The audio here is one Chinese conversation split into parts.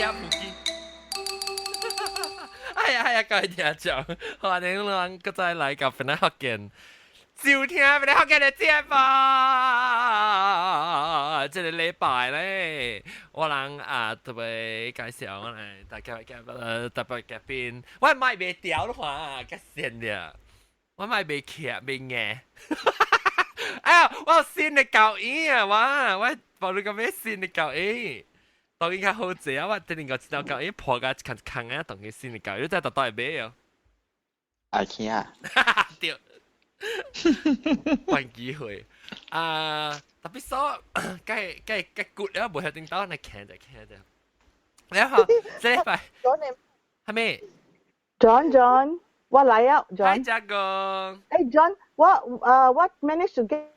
呀，腹肌。哎呀，各位聽眾，歡迎咱再來到本來福建，收聽本來福建嘅節目。這個禮拜咧，我人特別介紹我嚟大家特別嘉賓，我咪未調的話，較閒了，我咪未徛未硬。哎呀，我有新嘅教椅啊！我報你個咩新嘅教椅？當然較好食啊！我等陣個知道教椅破個坑坑啊，當佢新嘅教椅，你真係特登嚟買哦。愛聽啊！對，換機會特別所計骨了，冇喺頂到你看着。然後這禮拜係咩 John， 我嚟啊 ？Hi，John。嘉哥。Hey John，what managed to get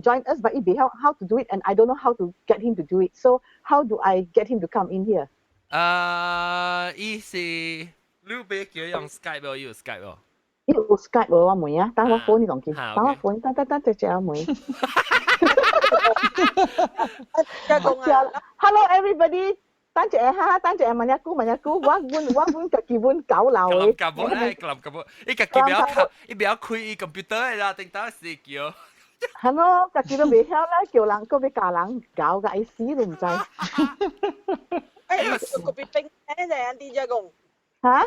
join us, but how to do it, and I don't know how to get him to do it. So how do I get him to come in here? 伊是你別叫用 Skype 喎，用 Skype 喎。有 Skype 喎，我妹啊，等我 phone 你講見，等我 phone，得，隻阿妹。Hello everybody，等隻哈，等隻問一姑，我本自己本搞鬧嘅。咁本，伊自己不要開，伊不要開伊 computer 啦，頂到死叫。係咯，自己都未曉啦，叫人個俾教人搞嘅，死都唔制。叫個別冰車就係啲啫講。嚇？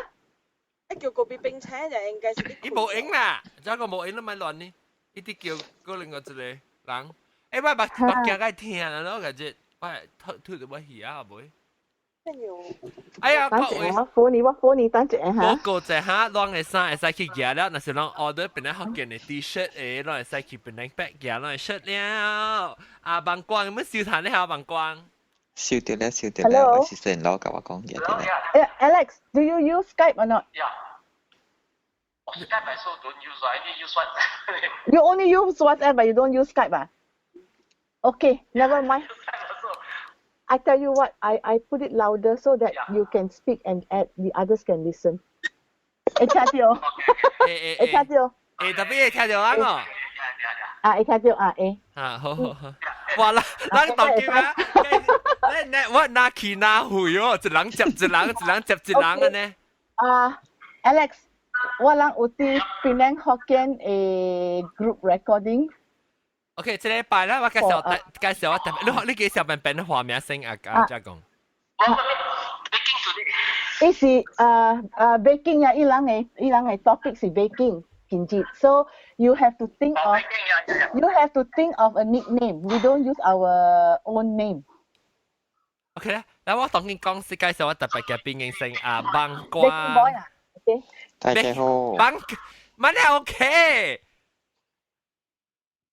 叫個別冰車就應該係。伊冇影啦，再個冇影都咪亂呢。伊啲叫個另外一個人，我目鏡該聽啦，咯，感覺我吐到我耳啊，妹。哎呀，等陣我 phone 你，等陣嚇。我個隻嚇，啷個衫會使去夾了，那是啷 order 本來福建嘅 T-shirt 誒，啷會使去本來 back 夾，啷會 shirt 了。棒光，有冇收談呢？下棒光。收到了，我是先攞甲我講嘢嘅。Alex，do you use Skype or not? Yeah. Skype I also don't use. I only use WhatsApp. You only use WhatsApp, but you don't use Skype, ah? Okay, never mind. I tell you what, I put it louder so that you can speak and the others can listen. 會聽到？會聽到？特別會聽到啊我。啊，會聽到啊誒。啊，好。哇啦，咱當叫啊，我拿起拿回哦，一人接一人嘅呢。Alex， 我人有啲 Penang Hokkien group recording。OK， 這禮拜咧，我介紹我特別，你介紹本畫面先啊，再講。伊是baking 啊，伊人嘅 topic 是 baking 建設 ，so you have to think of a nickname. We don't use our own name. OK 咧，嗱我當然講是介紹我特別嘅邊境性棒瓜。Baking boy 啊，OK。大家好。棒，乜嘢 OK？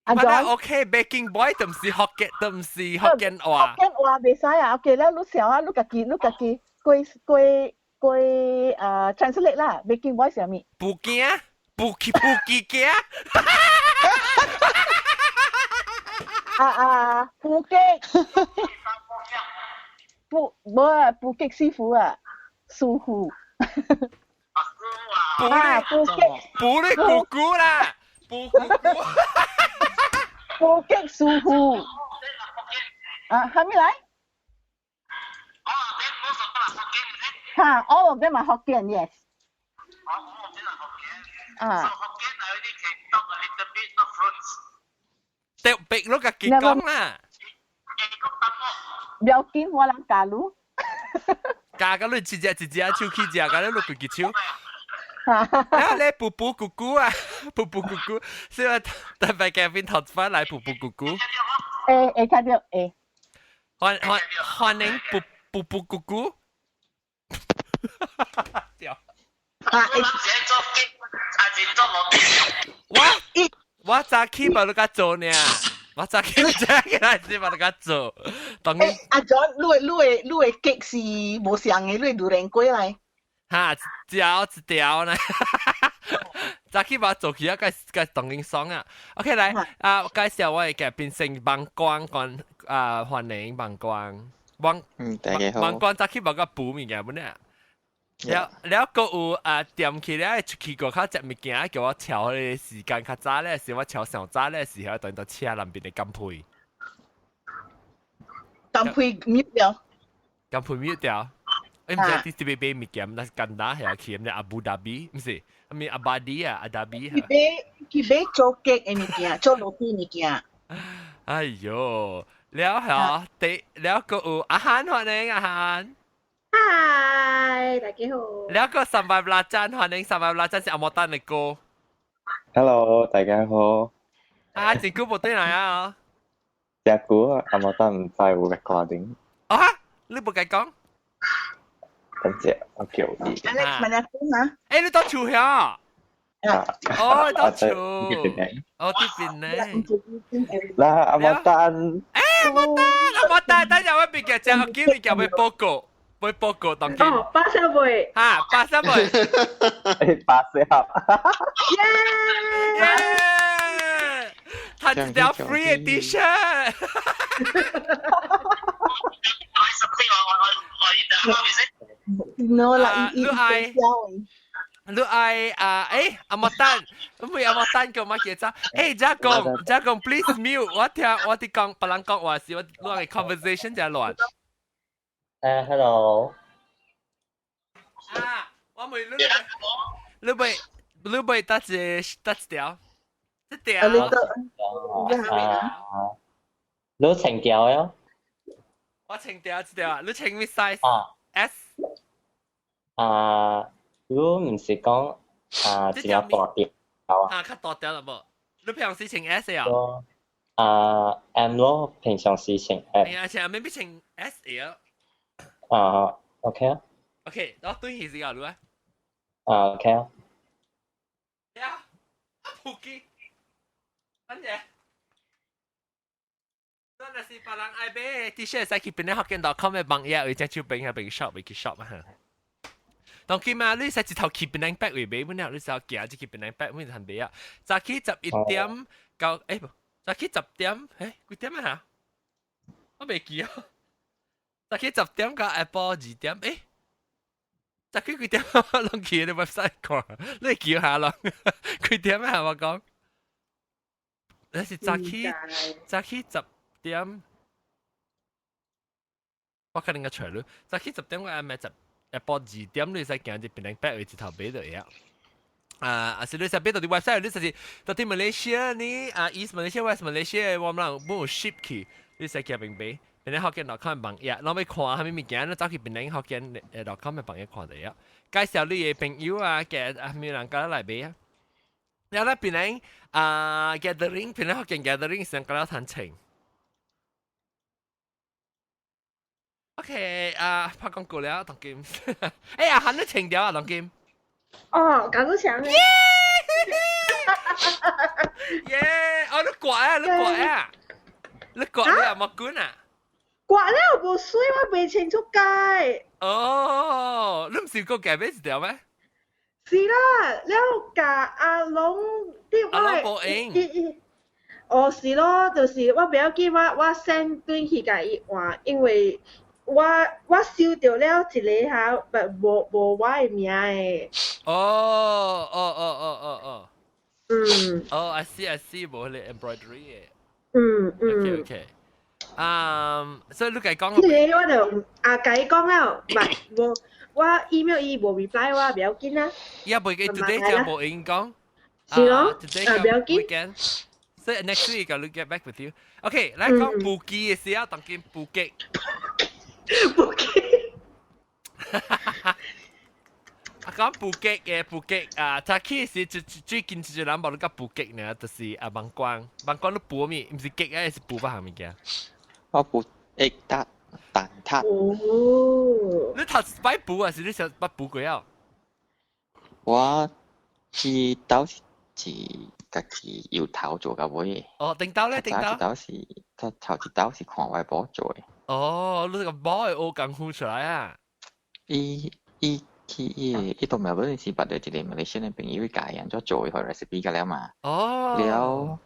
乜嘢 OK？Baking boy 都唔是福建話。福建話未使啊 ，OK 啦，你小啊，你自己歸translate 啦 ，baking boy 係咩？布件，布機件。布擊師傅啊，師傅。布你姑姑啦，布姑姑。布擊師傅。係咪嚟？all of them are Hokkien, yes. Hokkien I only can talk a little bit, not fluent. 特別咯，個結講啦。不要緊，我人教你。教你一隻手去食，教你落佢隻手。啊！你布姑姑啊，布姑姑，所以特別嘅邊頭翻嚟布姑姑。誒，睇到誒。歡迎布姑姑。屌！我早起冇得做呢，我早起唔知幾耐先冇得做。當然，阿 John，你嘅激是冇上嘅，你榴蓮龜嚟。嚇，一條呢？早起冇做起啊，個當然爽啊。OK， 來介紹我嘅變成棒光歡迎棒光。大家好。棒光早起冇個補物嘅本呢。แล้วก็เตรียมคิดแล้ว出去過เขา食物件叫我調嘅時間較早咧，時我調上早咧時候，等到車南邊嘅金配。金配唔要。咁配咩掉？唔知啲特別俾物件，但係間打係去咁咧阿布達比，唔是，阿咪阿巴迪啊，阿達比嚇。佢買做雞嘅物件，做落啲物件。哎呦，แล้วเหรอ第แล้วก็อาหาร歡迎อาหาร。嗨，大家好。แล้วก็สบายบลาจัน歡迎สบายบลาจัน是阿莫丹嘅歌。Hello，大家好。啊，真久冇對嚟啊！只股阿莫得唔快會 recording，啊，你冇計講？咁只我叫你。 Alex mana pun ha? 誒，你到處呀？哦，到處。哦，啲邊呢？嗱，阿莫得，誒，莫丹，等陣我邊嘅隻，我叫你叫佢報告，會報告當見。哦，pasal boy. 嚇，8歲。8耶！他一條 free edition。No lah, Lu ai? 你愛阿莫丹，唔係阿莫丹叫乜嘢啫？賈公 please mute，我哋講別人講話時，我嘅 conversation 就亂。hello。啊，我咪你咪得條，一條。你情調呀？我情條一條啊，你情咩 size？ S。你唔是講一條大條啊？較大條啦噃，你平時情 S 啊？M 咯，平常時情 M。係啊，情未必情 S 啊。OK 啊。OK，我對起時啊，你啊。OK 啊。呀，普基，乜嘢？真係是別人愛買 T-shirt，使去邊啲學見到 com 嘅網頁，或者就邊下邊 shop 邊去 shop 啊。當佢嘛，你使一頭去邊啲 back 會買，本來你使行就去邊啲 back，本來係買啊。早起11點到早起10點，幾點啊嚇？我未記啊。早起10點到下晡2點，早起幾點？攏去你 website 看，你叫下咯。幾點啊？我講，你是早起10點，我可能個除了早起10點我係咪10？下晡2點你使行啲邊零百位一頭買到嘢啊！是你使買到啲 website，你就是到啲 Malaysia 呢East Malaysia、West Malaysia， 我們人冇 ship 去，你使行邊買，邊零學見.com 網頁，攞咪看下咩物件，你走去邊零學見.com 嘅網頁看到嘢，介紹你嘅朋友啊，嘅咩人家來買啊，然後咧邊零gathering，邊零學見 gathering 上個了談情。OK，拍廣告了，當劍。哎呀，喊你情調啊，當劍。哦，搞到搶咧。耶！哦，你刮啊，你阿莫管啊？刮了無水，我未清出街。哦，你唔是個夾咩一條咩？是啦，了甲阿龍啲阿龍報應。哦，是咯，就是我不要緊，我 send 對去甲伊話，因為。我收到了一個下，無我的名誒。哦。哦 I see，無你 embroidery 嘅。OK。所以你計講。你我就甲伊講了，唔，我 email 伊無 reply，我不要緊啦。伊唔會嘅 today 就冇應講。是咯。不要緊。So next week I'll get back with you. OK，嚟講布基嘅時候，當見布基。講布吉早起時最近一人冇你講布吉呢，就是網光你布咩？唔是吉是布乜嘢物件？我布egg 蛋撻。哦。你頭擺布啊？是你想擺布幾啊？我是豆是家己由頭做到尾。哦，頂豆咧，頂豆。頭一豆是看外婆做嘅。哦，你個包係學功夫出來啊？伊到美國時，捌到一個Malaysia嘅朋友教人做佢 recipe 㗎了嘛。哦。了，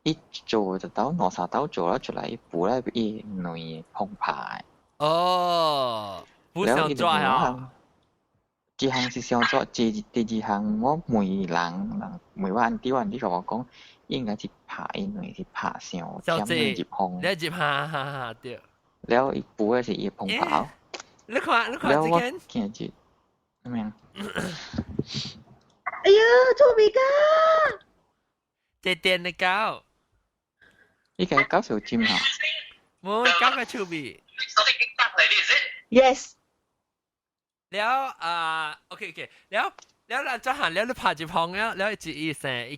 伊做就到2-3豆做咗出來，布咧伊內澎湃。哦，不想做啊？一項是想做，第二項我每晚啲同我講，應該是拍因為是拍上點入烘。你入下對。แล้วอีกปูก็สิอีพงเผา你看แล้วว่า 这个，เขียนจิ咩啊？哎呀，做咩噶？这电的狗，依家搞小尖嚇，冇狗嘅趣味。所以激得嚟啲先。 Yes. แล้วOK，แล้วหลังจากหันแล้วผ่านจีพองแล้วอีแสงอี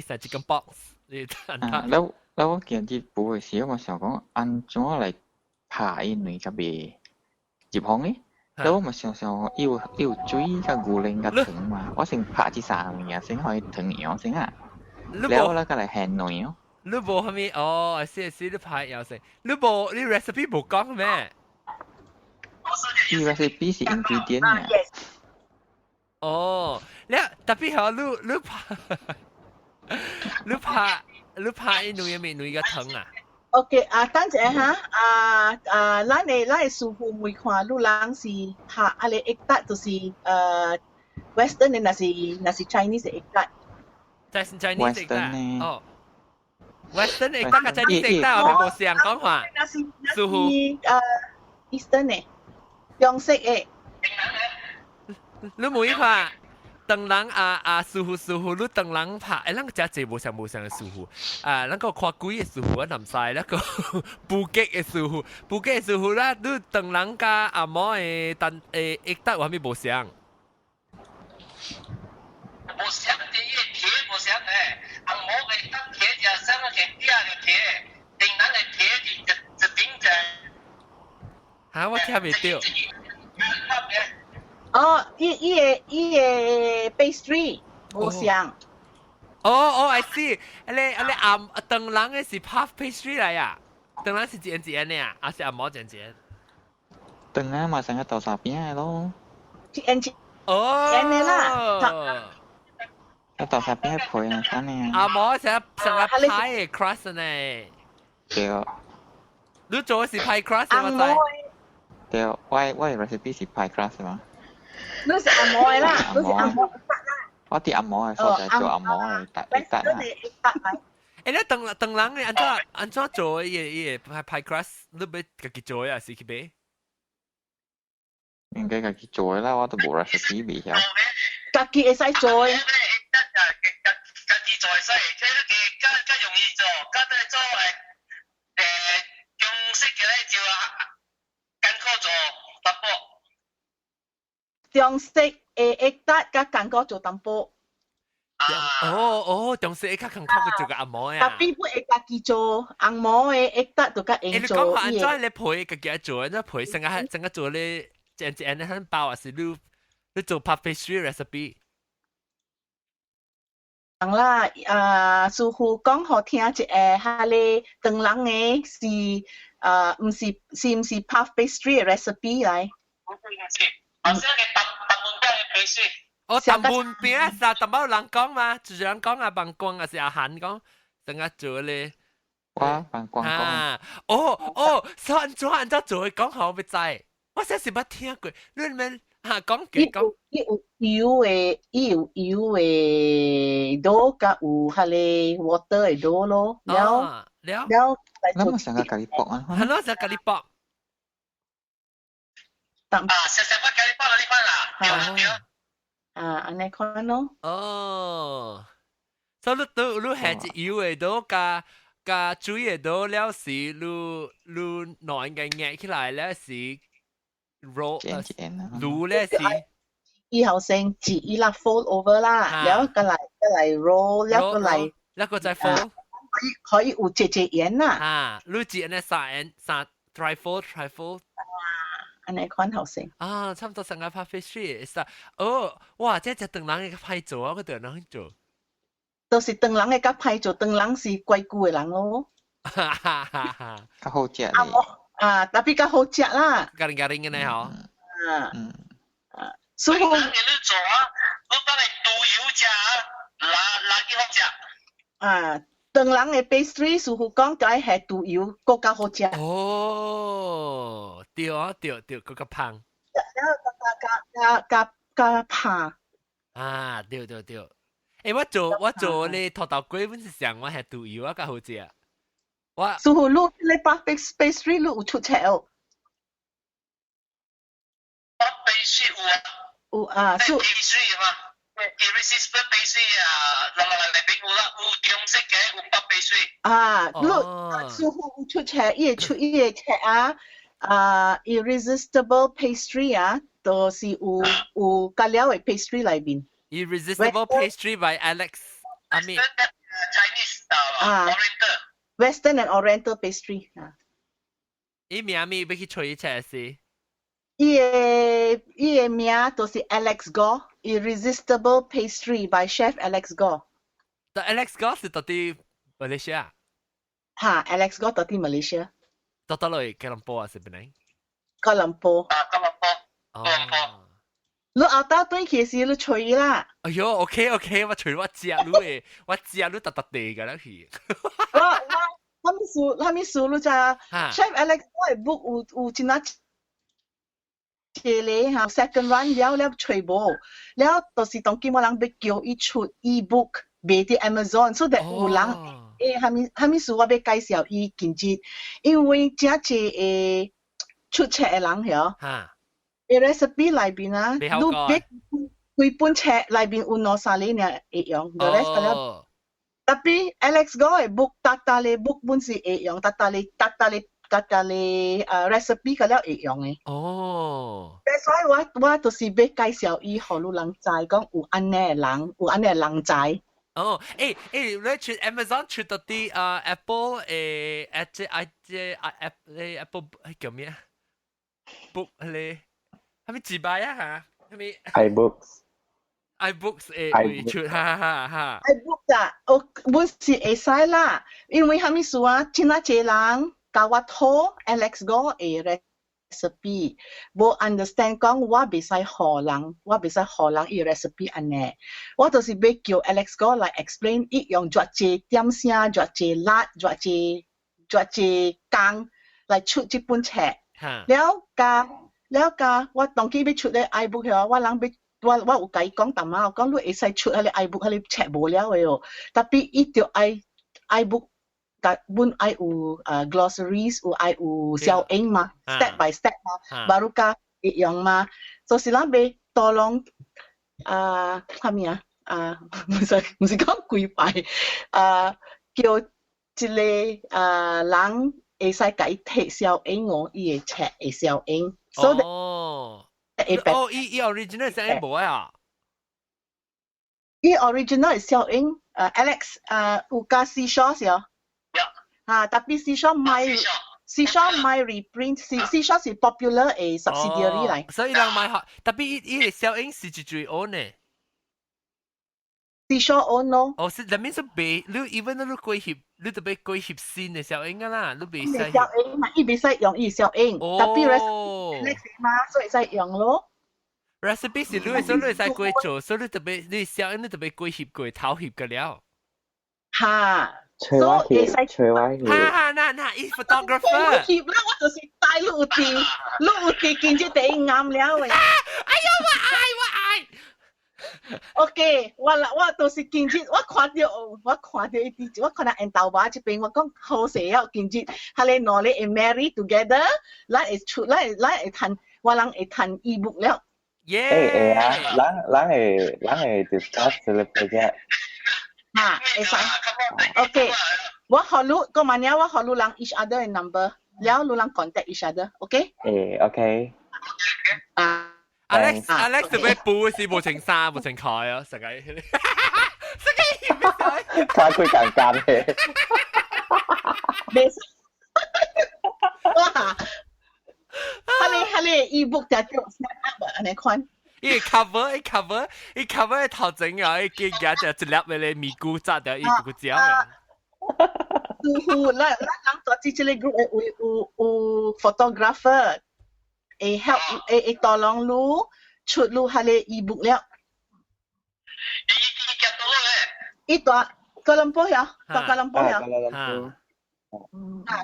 แสงจิกกันบ็อกซ์นี่ทัน อ่า ทัน แล้วว่าเขียนจิปู嘅時，我想講安怎嚟爬伊女個鼻接項呢？แล้ว我想要水個牛奶個糖嘛，我先爬至3年啊，先可以糖樣先啊，แล้วก็嚟หั่นหน่อยเนาะ。你冇係咪哦？是你排有食，你 recipe 冇講咩？伊 recipe 是 ingredient 啊。Yes. 哦，特別係你拍一女嘅女嘅糖啊？ OK 等陣嚇咱嘅師傅每看你人是拍啊你一笪就是Western 嘅，那是 Chinese 嘅一笪。在 Chinese 食得 Western 呢哦，Western 食得嘅 Chinese 食得我冇試人講話。那是師傅 Eastern 嘅，中式嘅。你每看。當人師傅，你當人拍，咱個只無相嘅師傅，咱個看鬼嘅師傅啊，南西，咱個布吉嘅師傅啦，你當人家阿嬤嘅益得話咪無相。無相啲嘢鐵無相嘅，阿冇嘅得鐵就生個鐵啲啊條鐵，定人嘅鐵就頂着。嚇，我聽未到。哦，伊個 pastry 無相。I see，你當人嘅是 puff pastry 嚟啊？當人是煎嘅啊？還是阿嬤煎？當然嘛，成個豆沙邊咯。煎哦。煎嘅啦。個豆沙邊係配啊，睇呢。阿嬤成個派嘅 crust 呢？對。你做嘅是派 crust 阿嬤。對，我 recipe 是 pie crust 嘛。你是阿嬤嘅啦，你是阿嬤。我啲阿嬤係負責做阿嬤嘅特啦。你當人嘅安怎做嘅pie crust？你要自己做啊，是去買？應該自己做啦，我都冇 recipe 未曉。自己會使做。自己做使，即係更容易做，更都係做中式嘅咧就艱苦做淡薄。中式會益得甲艱苦做淡薄。中式會較艱苦嘅做個阿嬤啊。特別會家己做，阿嬤嘅益得就甲用做。你講話安怎你配自己做，安怎配成個做你煎你很包，還是你做 puff pastry recipe？人啦，師傅講好聽一個，下咧當人嘅是唔是 puff pastry 嘅 recipe 嚟？唔是，好像嘅淡門餅嘅 pastry。哦，淡門餅是淡冇人講嘛，就人講阿棒光還是阿韓講，成個做咧。哇，棒光講。所以安怎做？講好要知，我真是冇聽過，你們。講幾講？伊有油嘅多，甲有下咧 water 嘅多咯。了。咁我成個咖喱薄啊。係咯，成咖喱薄。成個咖喱薄嗰啲款啦。對。安尼款咯。哦。所以你係只油嘅多加水嘅多了時，你內嘅壓起來了時。滷咧是，以後先自伊啦 fold over 啦，然後過來 roll，然後過來，然後再 fold，可以有節鹽啦。你節呢三 try fold，安尼款後先。差唔多成個 puff pastry，哇，這隻當人嘅派做啊，我對人去做。都是當人嘅甲派做，當人是貴固嘅人咯。較好食咧。特別較好食啦。garing嘅呢嗬。師傅。你做啊，我幫你塗油食啊，辣幾好食。當人嘅 pastry 師傅講就係塗油，更加好食。哦，對，嗰個胖。加胖。對。我做你土豆粿本是上我係塗油啊，較好食。師傅，你把 pastry 你有出車哦。有啊，水嘛，irresistible 杯水啊，落嚟邊有啦，有中式嘅，有白杯水。Look，出車，伊個車irresistible pastry 就是有加料嘅 pastry 裏邊。Irresistible Pastry by Alex Amit. Chinese Oriental. Western and Oriental pastry 伊名咪要去吹車是？伊個名就是 Alex Gore Irresistible Pastry by Chef Alex Gore。但 Alex Gore 是到底馬來西亞？Alex Gore 到底馬來西亞？到來吉隆坡啊，是邊？吉隆坡。吉隆坡。哦。你後頭對起時你吹啦。哎呦 ，OK， 我吹我食你誒，我食你特地㗎啦去。他咪數你咋 ？Chef Alex 我係 book 有真啊。咧second run 了吹無，了就是當今我人要叫伊出 ebook 賣啲 Amazon，so that 有人哈咪數我要介紹伊見節，因為真濟出冊嘅人曉。recipe 裏邊你別幾本冊裏邊有兩三年嘅會用 ，the rest 嘅了。特別 Alex 講嘅 book，搭咧 book 本是會用，搭咧recipe 嘅了會用嘅。所以我就是要介紹伊，互你人知講有安尼嘅人知。你出 Amazon 出到啲Apple Apple 叫咩啊 ？book 咧。係咪自擺啊嚇？係咪 iBooks 會出哈 iBooks 本是會使啦，因為係咪說真係濟人教我拖 Alex 講嘅 recipe， 冇 understand 講我袂使學人伊 recipe 安尼，我就是要叫 Alex 講來 explain 伊用偌濟點聲、偌濟辣、偌濟工來出這本冊，了加我當機要出咧 iBook 喎，我有甲伊講淡仔，我講你會使出迄個 iBook 迄個冊無了嘅哦，特別伊條 iBook 本愛有glossaries 有小英嘛 ，step by step 嘛，baru 加會用嘛，就是咱要多攏啥物唔是講幾擺叫一個人會使甲伊摕小英哦，伊個冊會小英。伊 original 是安無啊？伊 original 係小英，Alex 有加 Seashore 是特別 Seashore 買 reprint，Seashore 是 popular 嘅 subsidiary 嚟。所以人買學，特別伊個小英是最 own 嘅。Seashore own 咯。是，那面是賣，你 even 你歸翕，你特別歸翕新嘅小英啊啦，你袂使。小英嘛，伊袂使用伊小英，特別 recipe 嘛，所以使用咯。recipe 是你所以你使歸做，所以你特別你小英你特別歸翕歸頭翕嘅了。吹我翕。那伊 photographer。翕啦，我就是帶你有啲見只第一啱了嘅。哎呦，我愛。OK， 我就是見節，我看到一啲，我看到人頭髮這邊，我講好勢啊！見節，佢哋兩個會 marry together， 咱會談，我人會談 ebook 了。咱會 discuss 呢個 project。會使。OK， 我學你個乜嘢？我學你人 each other 嘅 number， แล้ว你人 contact each other，OK？ OK。Alex 做咩背是無情衫無情蓋啊？實際他佢尷尬嘅。哇！佢哋 ebook 就叫 snap up 啊，你看。伊 cover 頭整啊，伊見嘅就一粒嘅咧咪菇扎掉伊個椒嘅。咱做這個 group 有 photographer。會 help 會多攏你出你迄個 ebook 了。伊大吉隆坡呀，到吉隆坡呀。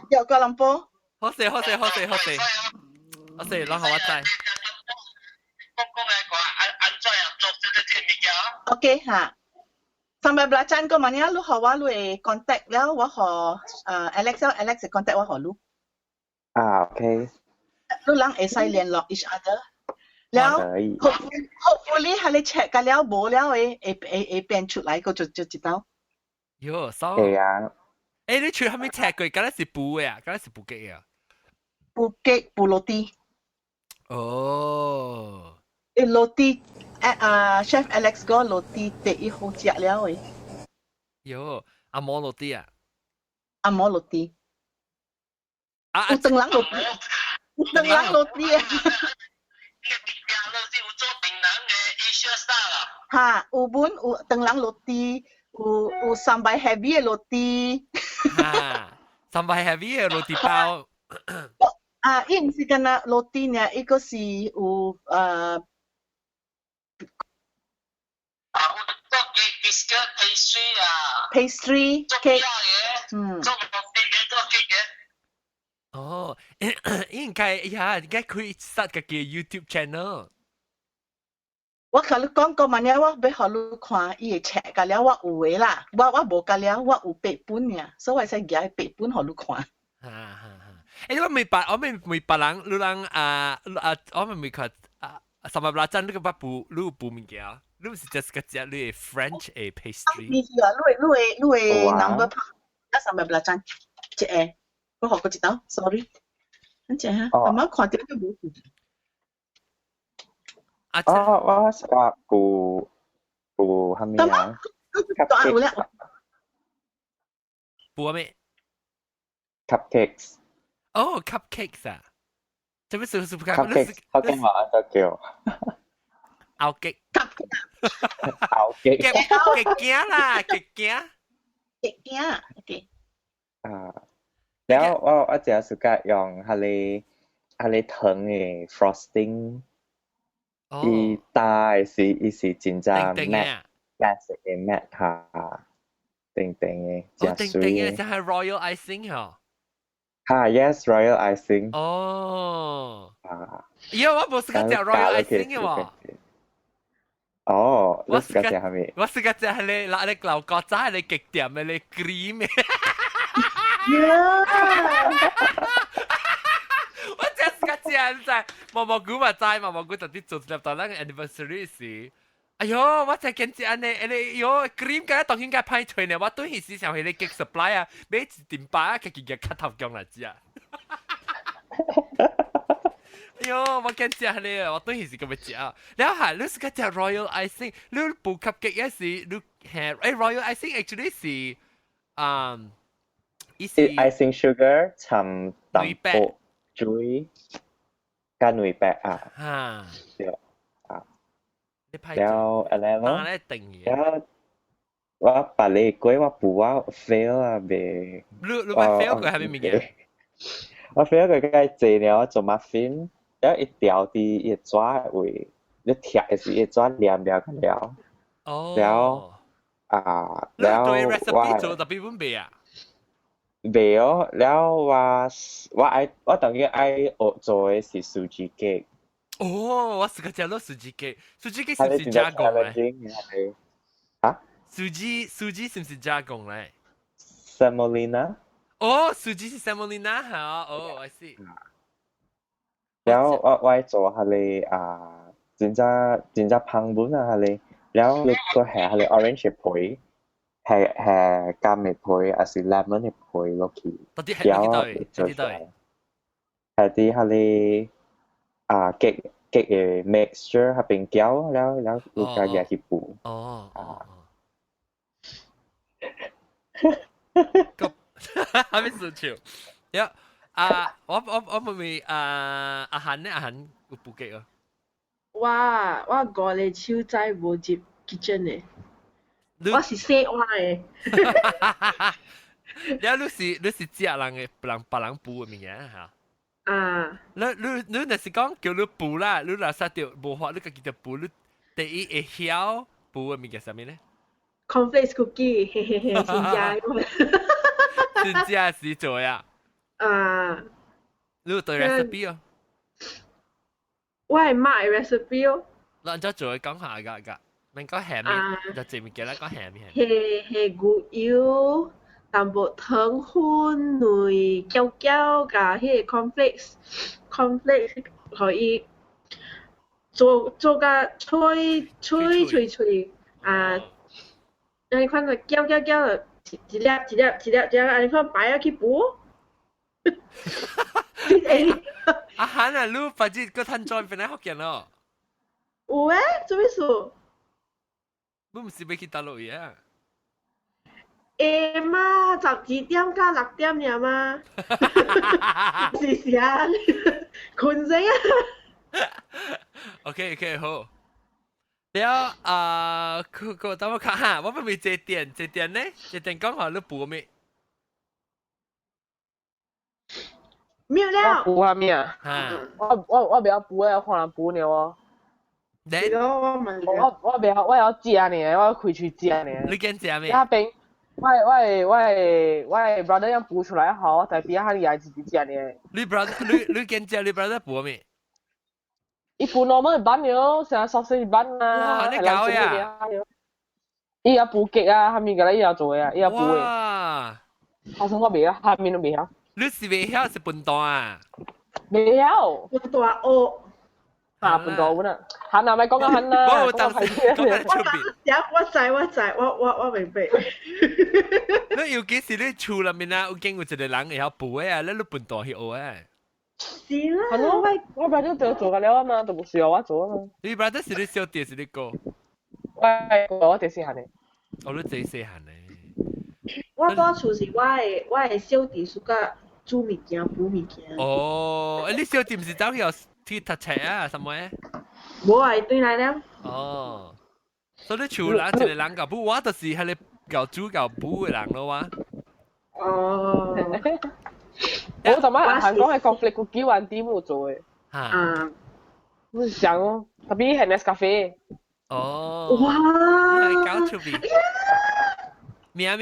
叫吉隆坡。好勢，讓我知。OK sampai belacan ko mana lu hawa lu contact 了我和Alex contact 我和你。OK。你人會使聯絡 each other， แล้ว 可以 hopefully 係你 check 㗎了冇了會變出來個就知道。喲，所會啊，誒，你除係咪 check 佢？梗係是補嘅啊，梗係是補嘅啊。布吉布落地，哦，落地Chef Alex 講落地第一好食了誒，喲，阿摩落啲啊，阿冇落地，啊有燈籠落地，有燈籠落地啊！Asia Star 啦，嚇，有本有燈籠落地，有三百 heavy 嘅落地。啊，三百 heavy 嘅落地包。伊毋是干那落地呢，伊个是有有做 cake biscuit pastry 啊， pastry 做 cake， 嘅，做做 cake 嘅。哦，應該呀，應該可以 start 個 YouTube channel。我甲你講過嘛呢，我要互你看伊嘅 check 甲了，我有誒啦，我無甲了，我有8本爾，所以我使寄8本互你看。誒，我未白，我未白人，你人我未看300你個把補，你有補物件，你唔是 just 個只你係 French 嘅 pastry。你number 300陣，一個，我學過一道 ，sorry，等陣哈，啱啱看到都冇。我是話補係咪啊？補咩 cupcakes 哦 ，cupcakes 啊，做咩少 cupcakes 我今日就叫牛極，牛極極驚啦，極驚。極驚，OK。แล้ว我จะสุกะ用係你糖嘅 frosting 伊大是真正 matte 嘅 matte 下定嘅哦，真水嘅就係 royal icing 嗬。哈 yes royal icing 哦。因為我冇試過食 royal icing 嘅喎。哦，你試過食係咪？我試過食係你牛角仔係你極甜嘅你 cream 嘅。我真係試過食就毛毛菇咪齋，毛毛菇特啲做入到那個 anniversary 時。哎喲，我真係見安尼，喲 cream 梗係當然梗係派脆呢，我對佢時常係你極 supply 啊，買一點八啊，佢嘅卡頭姜嚟知啊。哎喲，我見食你啊，我對佢是咁樣食啊。然後係你試過食 royal icing，你補級嘅一時你係royal icing actually 是icing sugar 掺淡薄水加鹁白啊。嚇。แล้วอะไรเนาะ แล้วติ่งอย่าง แล้วว่าปาเลก้อยว่าปูว่า fail อ่ะเบ รู้ว่า fail 佢係咩嘢？ว่า fail 佢梗係做了做 muffin แล้ว一條啲一抓位你貼係一抓黏了กันแล้วแล้วแล้ว ตัว recipe 做特別本別啊เบลแล้วว่า當然愛做嘅是素雞 cake哦，我試過食到素雞雞，素雞雞是唔是加工咧？嚇？素雞是唔是加工咧 ？semolina。哦，素雞是 semolina 嚇，哦，I see。แล้วว่า做係你真正烹本啊係你，แล้ว你個係你 orange 配，係柑嘅配，還是 lemon 嘅配落去？嗰啲係幾多？係啲係你。cake 嘅 mixture 係เป็นแก้วแล้วลูกก็อยากที่ปูก็還沒試潮呀我咪咪อาหารเนี่ยอาหาร有補給啊我個你超載無接 kitchen 嘅我是洗碗嘅แล้ว你是食人嘅別人補嘅物件嚇你若是講叫你補啦，你若實條無法，你家己就補，你第一會曉補嘅物件啥物呢 ？cornflakes cookie， 嘿嘿嘿，真正真正是做呀。你有對 recipe 哦？我係買 recipe 哦。你按照做講下㗎，免講鹹面，就整物件啦，講鹹面。係牛油。淡薄糖粉類膠膠加迄個 cornflakes 可以做甲吹啊，你看个搅就一粒，安尼看摆啊去补。阿涵啊，你發現個攤裝變嚟福建咯？有诶，做咩事？你唔是要去大陸嘢啊？下嘛，12點加6點呀嘛，是啥？困醒啊？OK，好。了佢等我看下，我咪借電呢？借電講下你補咩？沒有了。補下咩啊？我不要補啊，可能補了哦。你我我要食呢，我要開喙食呢。你驚食咩？那邊我 brother 要補出來好，在邊下你係自己食呢。你 驚食你 brother 補咩？伊補 normal 一版了，成日sausage 版啊。哇，你搞呀！伊有補極啊，下面個咧伊有做嘅，伊有補嘅。哇！好像我未啊，下面都未曉。你是未曉是笨蛋啊？未曉。笨蛋哦。啊，笨蛋本啊，喊啊咪講緊喊啦。我當時講緊出邊。我明白。你要幾時你厝裏面啊？有見過一個人會曉補嘅啊？你笨蛋去學啊？是啦。係咯，我 brother 就做緊了啊嘛，就唔需要我做啊嘛。你 brother 是你小弟是你哥？我第四下呢。我都第四下呢。我當厝是我的小弟暑假煮物件補物件。哦，你小弟唔是走去讀冊啊？什麼？無啊，對來了。哦，所以你厝人一個人搞補，我就是係你搞煮搞補嘅人咯哇。哦。我就買韓國嘅 conflict cookie 玩啲冇做嘅。啊。我想咯，特別係 Nescafe。哦。哇！係搞出邊。咩，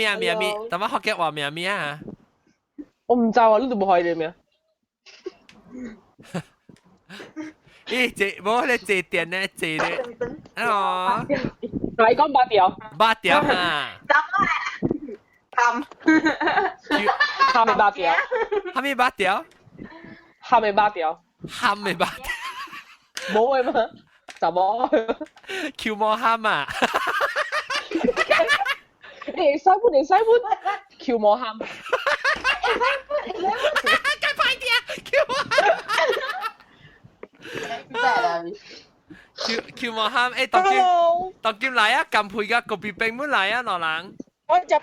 等我學嘅話咩啊？我唔知啊，你都冇開嘅咩？咦，冇你借電呢？借咧。哦。你講8條。8條啊！喊咪8條。喊咪8條？喊咪8條。喊咪8條。冇嘅嘛，就冇。叫我喊啊！你西本，叫我喊。快啲，叫我喊。叫我喊，誒，當劍嚟啊！撳配噶，個別並冇嚟啊，羅冷。我食飽。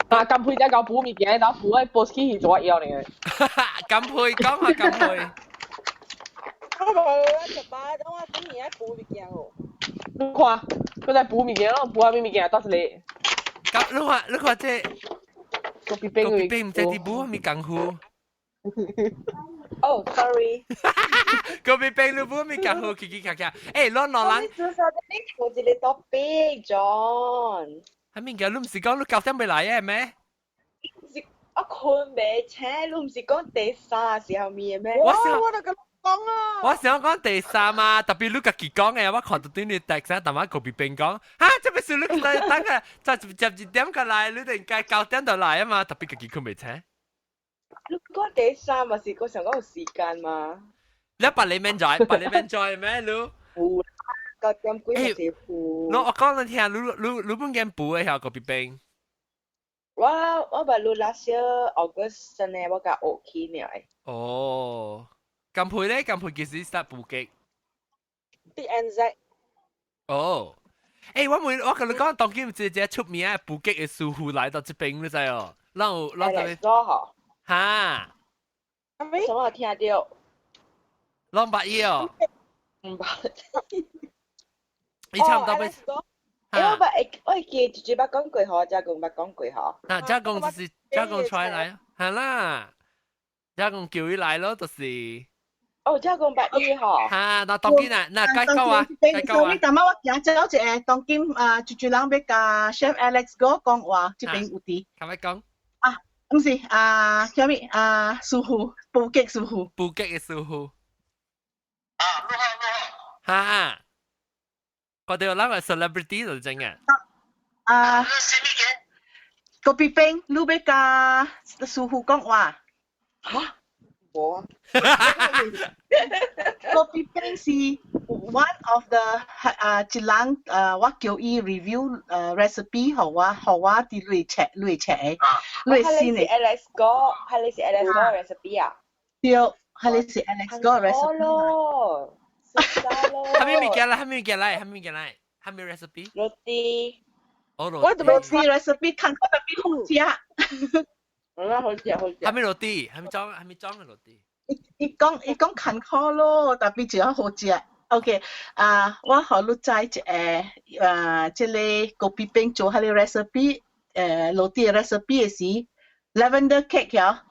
啊，撳配只夠補物件，但補喺 Bosky 去做嘢嚟嘅。撳配，講下撳配。我冇食飽，等我今年補物件喎。你看，佢在補物件咯，補下咩物件啊？到時你。咁你看這個別並唔知啲補咩功夫。Oh, sorry. 個別並你補咩功夫？奇奇卡卡。誒，羅冷。你做啥子？你做一個 topic, John。係咪嘅？你唔是講你9點未嚟嘅咩？我困未醒，你唔是講第3時候面咩？我就咁講啊！我想講第3啊，特別你自己講嘅，我看到對你特寫，但我個別並講，嚇，這邊是你等嘅，就12點過來，你哋該9點就嚟啊嘛，特別自己佢未請。你講第3咪是嗰時候嗰個時間嘛？你把你們在咩？你9點幾係時付。我講你聽，你本間補嘅係個別並。我把你last year August 呢，我甲學起呢。哦。咁配咧，咁配其實係補極。啲 NZ。哦，誒，我同你講，當今姐姐出名嘅補極嘅師傅來到這邊，你知哦？讓特別嚇。係咪？我聽到。兩百億哦。唔百。你差唔多俾。我記住把講句嗬，就講把講句嗬。嗱，加工就是加工出來，係啦，加工叫佢來咯，就是。哦，即係講白衣嗬。嚇，嗱，當今啊，嗱，介紹啊，介紹啊。今日我講咗隻當今住人俾個 Chef Alex 哥講話，這邊有啲。係咪講？啊，唔是叫咩師傅，補極師傅。補極嘅師傅。你好。嚇，我哋有兩個 celebrity 就真嘅。個別邊，你俾個師傅講話。嚇？冇啊。Kopi Peng 是 one of the 一人我叫伊 review recipe 互我啲類切嘅，類先係你是 Alex 哥 recipe 啊？對，係你是 Alex 哥 recipe 咯，食晒咯。係咪物件嚟？係咪 recipe？ roti。哦，我都未知 recipe 看過特別好食。好食。係咪 roti？係咪裝嘅 roti？伊講近科咯，特別就好食。OK，我好錄在即個 Kopi Peng 做下啲 recipe，落啲 recipe 嘅時 ，lavender cake 呀。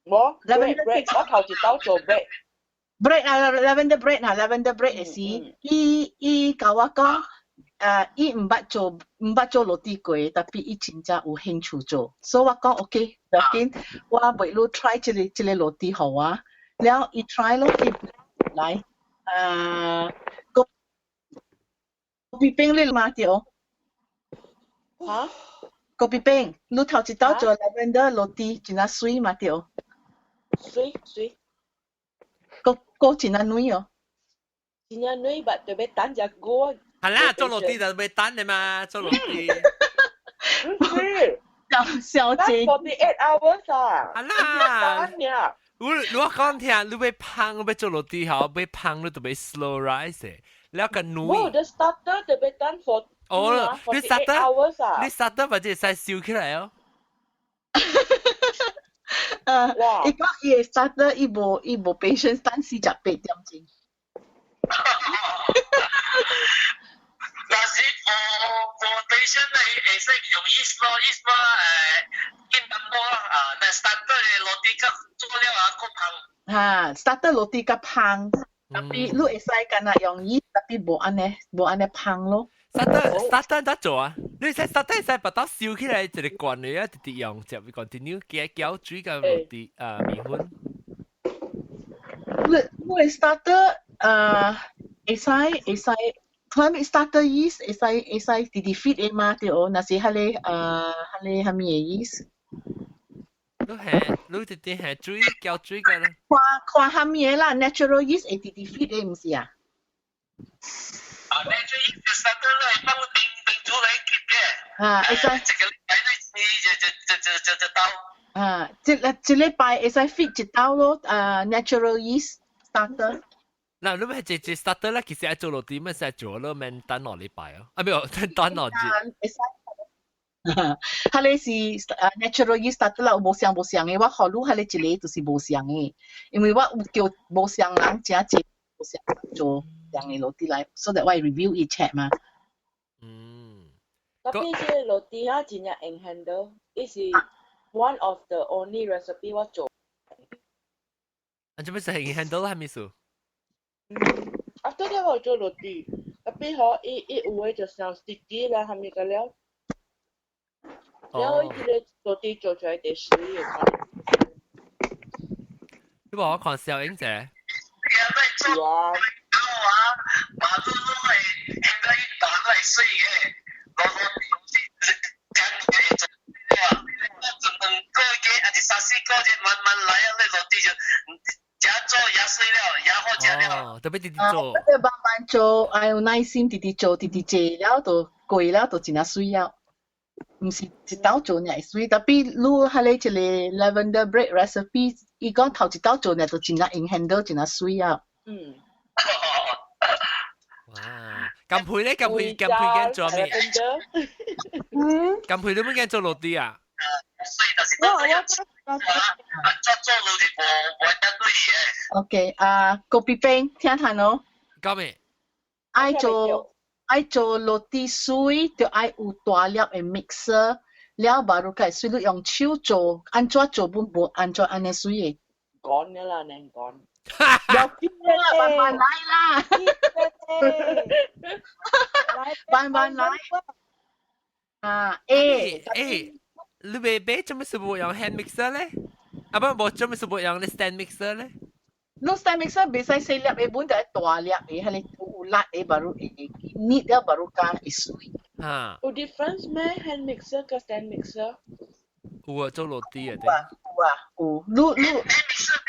我 bread， 我頭一道做 bread。bread lavender bread 嘅時，伊教我講，伊唔捌做落啲過，特別伊真正有興趣做，所以我講 OK， 就緊我袂攞 try 即個落啲好啊，然後伊 try 咯，伊來Kopi Peng 你嘛對哦？嚇 Kopi Peng，你頭一道做 lavender 落啲，真係水嘛對哦？水。個真係軟哦。真係軟，但特別等隻鍋。係啦，做落地就未等你嘛，做落地。小姐。48 hours 啊。係啦。等呀。我講聽，你要烹，要做落地後，要烹你就要 slow rise，แล้วก็นุ่ย Oh, the starter 特別等 for 哦，你 48 hours 啊。你 starter 或者係燒起來哦。伊講伊會 starter，伊無 patience 等48點鐘。但是for patient 會使用意思見淡薄啊，但 starter 嘅落地較做了啊，較香。starter 落地較香，特別你會使干那用意，特別無安尼香咯。starter 得做啊？你使 starter 使把刀燒起來，一個罐嚟啊，直直用，就 continue 攪水個落地米粉。你會 starter 會使。Climate starter yeast 會使直 feed 嘅嘛對哦，那是係咩 yeast？ 你直直係水攪水個咧。看係咩啦 ？natural yeast 會直 feed 嘅唔是啊natural yeast starter 係幫定煮嚟結嘅。會使。一個禮拜內就到。一禮拜會使 feed 一道咯，natural yeast starter。嗱，你咪直 starter 咧，其實係做落啲咩先做咯，免等落禮拜啊，沒有等落節。係你是natural yeast starter 啦，無相嘅，我學你係你一個就是無相嘅，因為我有叫無相人真正無相做相嘅落啲來，所以我 review 一 check 嘛。特別是落地下真係 in handle， 呢是 one of the only recipe 我做。做咩事係 handle 係咩事？After that 我做落地，特別好一有嘅就上 sticky 啦，係咪個了？然後呢個落地做出來啲水嘅。你話我看小英姐。哇！馬路都係應該打都係水嘅，攞特別直直做。慢慢做，有耐心直直做，直直做了就過了就真係水了。唔是一道做呢會水，特別你係你一個 lavender bread recipe， 伊講頭一道做呢就真係 in handle 真係水了。哇！咁配咧，咁配嘅做咩？咁配你乜嘢做落地啊？OK，Kopi Peng 聽下咯。講咩？愛做落地水，就愛有大粒嘅 mixer， 了baru 個水你用手做，安怎做本無安怎安尼水嘅。乾嘅啦，能乾。慢慢來啦，慢慢來。你未做咩事冇用 hand mixer 咧？冇做咩事冇用 stand mixer 咧？你 stand mixer 唔使細粒嘅，本就係大粒嘅，係你有辣嘅，baru 熱咗 baru 加水。有 difference 咩 ？hand mixer 跟 stand mixer？有啊，做落地啊，有。你 hand mixer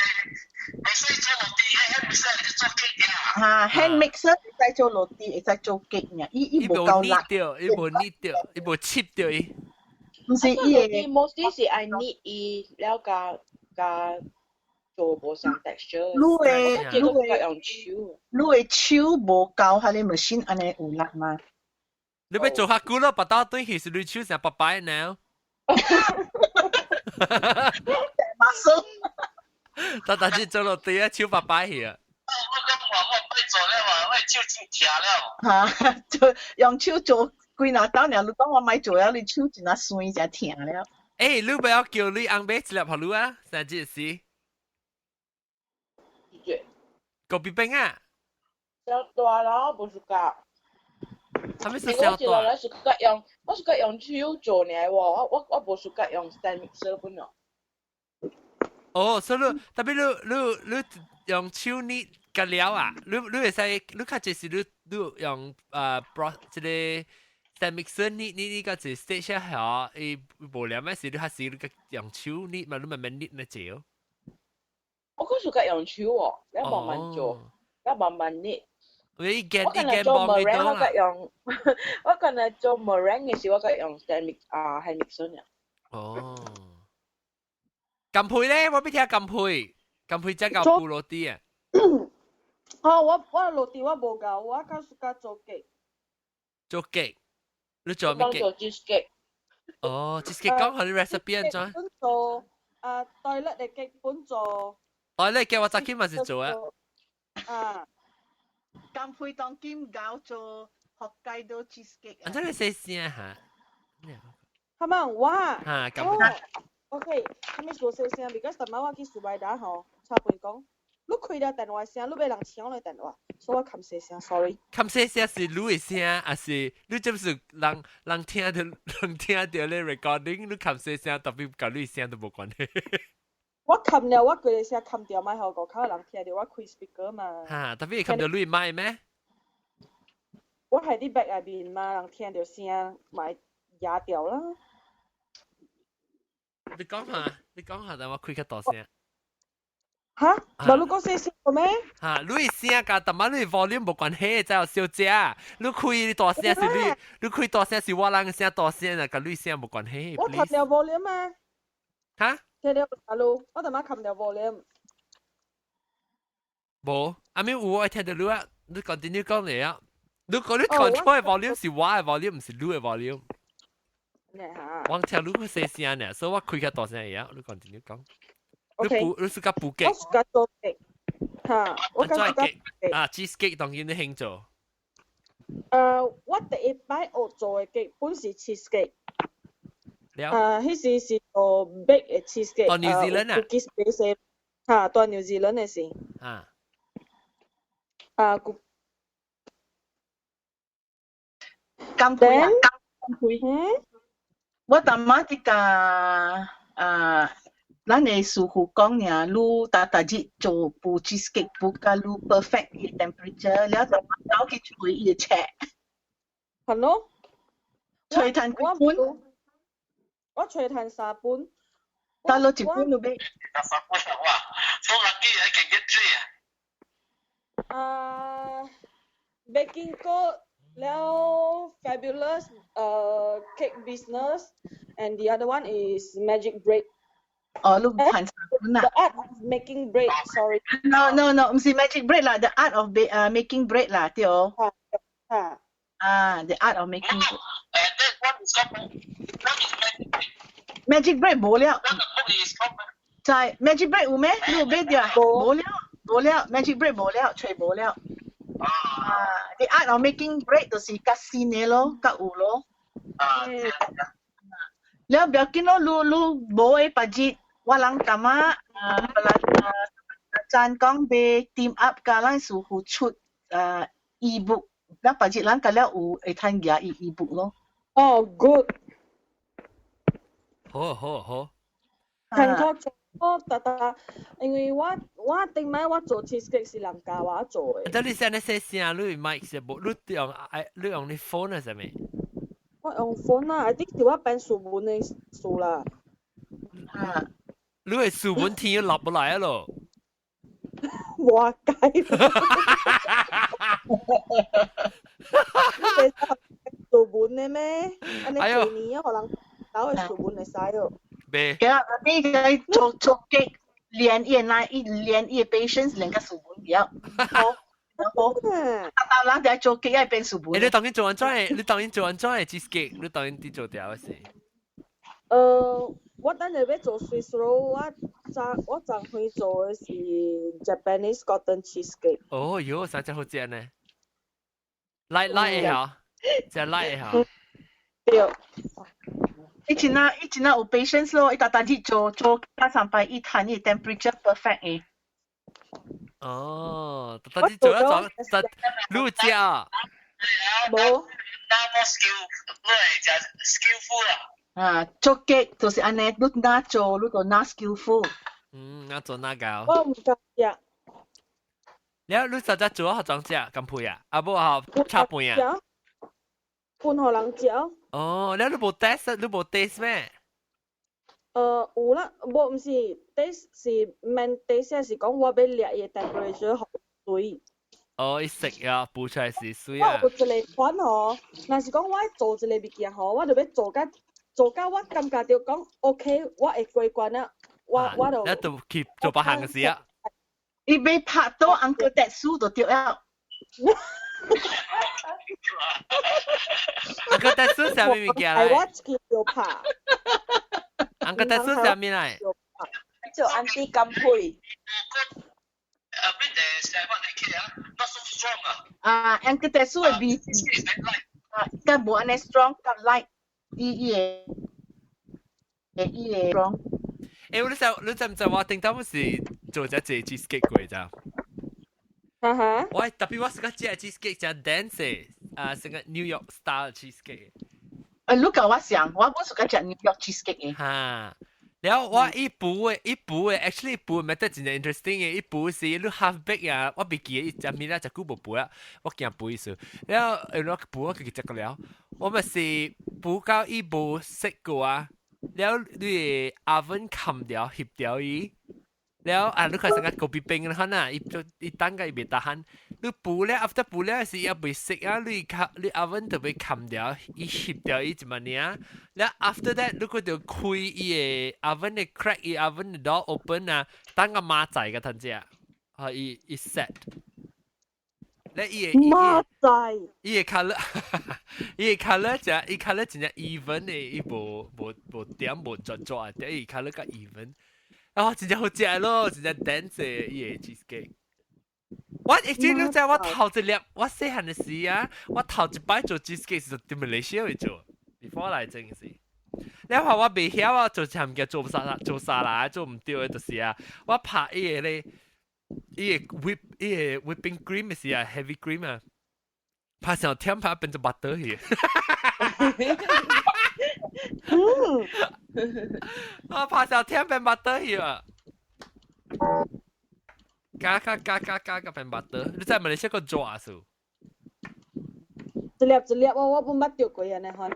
mixer 嚟做 cake 嚇 hand mixer 會使做落地，會使做 cake 嘅，伊無夠辣，伊無捏掉，伊無切掉伊。唔是伊嘅。mostly 是 I need 伊了加做無上 texture。你嘅手無夠，下你 machine 安尼有辣嘛？你要做下久咯，把刀對起是你手成白白呢。馬手。但是做落地啊，手白白去啊。嚇，就用手做幾若刀呢？你講我買做啊，你手真啊酸，真疼了。誒，你不要叫你翁買一粒給你啊，三隻是。個別冰啊。小大啦，我無suka。係咪是小大？我suka用手做呢喎，我無suka用 stand mixer 本咯。哦，所以特別你用手捏個料啊，你會使你較就是你用bro 即個 stand mixer 捏個是 stage 下，伊無料咩事你較是你用手捏嘛，你慢慢捏那少。我嗰時用手喎，你慢慢做，你慢慢捏。我一間做 meringue 我可能做 meringue 嘅時，我用 stand hand mixer 嘅。哦。甘配咧，我俾聽甘配即係布羅啲啊。哦，我落地我無夠，我較暑假做雞。做雞，你做咩雞？做 cheesecake。哦 ，cheesecake 講下你 recipe 安怎？本做toilet 嘅雞本做。toilet 嘅我昨天咪是做啊。啊。甘配當金餃做北海道 cheesecake。安怎你細聲嚇？係咪哇？嚇，咁。OK，咁你做少聲 ，because 尋晚我去蘇拜達吼，差半講，你開咗電話聲，你俾人搶你電話，所以我冚細聲 ，sorry。冚細聲是你嘅聲，還是你就是人聽到你 recording， 你冚細聲，特別跟你聲都冇關係。我冚了，我佢哋聲冚掉咪好個，靠人聽到我開 speaker 嘛。嚇，特別你冚到你麥咩？我喺啲 back 入邊嘛，人聽到聲咪壓掉啦。你講下，等我開較大聲。嚇？冇你講細聲個咩？嚇，你聲㗎，但係你 volume 冇關係，就小姐。你開大聲是你開大聲是我人嘅聲大聲啊，跟你聲冇關係。我冚掉 volume 啊。嚇？聽到，hello，我等下冚掉 volume。冇，阿咪我聽到你啊，你 continue 講嚟啊。你 control 嘅 volume 是我嘅 volume，唔是你嘅 volume。我聽你細聲呢，所以我開較大聲嘢，你 continue 講。你是個布雞。我是個做雞。嚇，我個是個雞。啊 ，cheesecake 當然你興做。我第一擺學做嘅雞本是 cheesecake。迄時是做 bake 嘅 cheesecake。到 New Zealand 啊？cookies base 嚇，到 New Zealand 嘅時。啊。甘配啊，甘配。我昨晚啲咱嘅師傅講呀，你大日做布 cheesecake 布甲你 perfect 嘅 temperature，了昨晚走去吹伊嘅 check。係咯。吹炭幾本？我吹炭3本。但攞一本都俾。3本哇，所以幾日勁一追啊？Baking code 了 fabulous cake business and the other one is magic bread. 哦，你彈3本啊 ？The art of making bread. Sorry. No，唔是 magic bread 啦 ，the art of making bread 啦，對哦。the art of making bread. magic bread 冇了。在 magic bread 有咩？你有買掉啊？冇了 ，magic bread 冇了，吹冇了。the art of making bread 就是較鮮嘅咯，較有咯。了不要緊咯，你無嘅budget，我人感覺咱講俾 team up，甲咱師傅出ebook，了 budget 咱甲了有會通舉ebook 咯。哦 ，good。好。幸好做因為我頂擺我做 cheesecake 是人教我做嘅。但你現在細聲，你麥是冇，你用你 phone 係啥物？我用 phone 啦，I think 是我編書本嘅書啦。你係書本聽落不來咯。我解。做本的咩？安尼幾年啊，可能搞去做本嚟使哦。咩？其實呢個做極連夜那一連夜 patients 連個數本了，好。但人哋做極一變數本。你當然做完裝嘅，你當然做完裝嘅 cheesecake，你當然啲做掉嘅事。我等下要做 Swiss roll，我昨去做嘅是 Japanese cotton cheesecake。哦喲，啥只好食呢？拉下，只拉下。對。以前有 patients 咯，一搭搭啲做加上擺一攤嘅 temperature perfect 嘅。哦，但係做一種錄食啊。冇。那skill， 你係就 skillful 啦。啊，做極就是安尼，你哪做，你就哪 skillful。那做哪搞？我唔敢食。แล้วรู้สึกจะ做好裝食咁配啊？啊不好插半啊？半互人食。哦，แล้ว你冇 taste 咩？有啦，無唔是 taste 是免 taste 是講我要掠伊 temperature 好水。哦，伊食啊，補出來是水啊。我有一個款吼，若是講我做一個物件吼，我就要做到我感覺到講 OK， 我會過關啊，我就。一度 keep 做百行嘅事啊。伊要拍到 Uncle Tetsu 就對了。Uncle Tetsu 啥物件嚟？我自己就拍。Uncle Tetsu 啥物嚟？就安迪甘配。Uncle Tetsu 會比更無安尼 strong 更 light， 伊會 strong。你知唔知我頂當時做只 cheesecake 過咋？喂，特別我是個只 cheesecake 只 dance 成個 New York style cheesecake。你教我想，我本是個只 New York cheesecake 嘅。嚇！然後我一步嘅 actually 一步咪得真係 interesting 嘅，一步是你 half bake 啊，我未記一隻面啦，隻久冇背啊，我驚背數。然後我步我記記個了，我咪是步到一步識過啊，然後你 oven 冚掉翕掉伊，然後你看成個高比冰嘅可能一單個未tahan，你步咧 after 步咧是要未識啊，你 oven 就被冚掉，伊翕掉伊怎麼樣？然後 after that 你佢就開伊嘅 oven 嘅 crack 伊 oven 嘅 door open 啊，等個馬仔嘅睇下，伊 set。咧馬仔，伊嘅 colour 就伊 colour 真係 even 嘅，伊無點無做啊，但伊 colour 個 even。哦，真係好食咯，真係 dance 伊嘅 cheesecake。我亦知你知我頭一粒，我細漢嘅時啊，我頭一擺做 cheesecake 是喺馬來西亞做 ，before 來整嘅時。你話我未曉啊，做參嘅做沙拉做唔掉嘅就是啊，我拍伊個咧，伊個 whipping cream 嘅時啊 ，heavy cream 啊，拍上添拍變做 butter 去。我拍上添變 butter 去啊！加個變 butter， 你知馬來西亞個做啊數？一粒我本捌着過安尼款。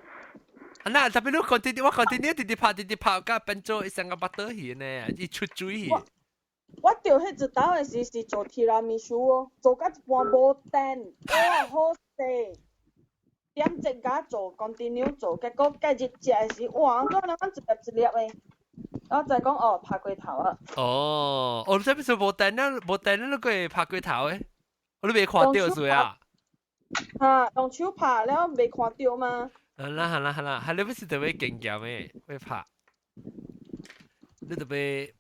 嗱，特別你 continue 拍，加變做成個 butter 去呢，伊出水去。我着迄一道嘅是做提拉米蘇哦，做甲一半無蛋，哇好勢！點隻甲做 continue 做，結果隔日食嘅時，哇，我兩一粒嘅，我就講哦拍過頭啊。哦，我這邊是無蛋啊，你個拍過頭誒，我都未看到水啊。嚇，用手拍了未看到嗎？係啦，係你不是特別勁嘅咩？會拍，你特別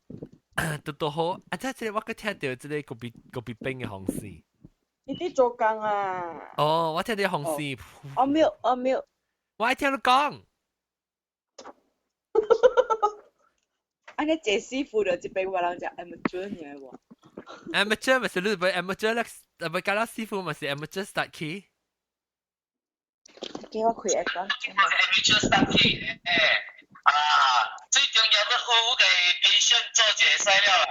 都好。啊，即係我個聽到即係個別冰嘅紅絲。你啲做工啊？哦，我聽到紅絲。我冇。我係聽你講。安尼謝師傅就一邊話人就 amateur 嘅喎。amateur 咪是你特別 amateur 咧，特別教到師傅咪是 amateur start key。叫我開一個。amateur start key，最重要嘅有嘅patient做這些了啦。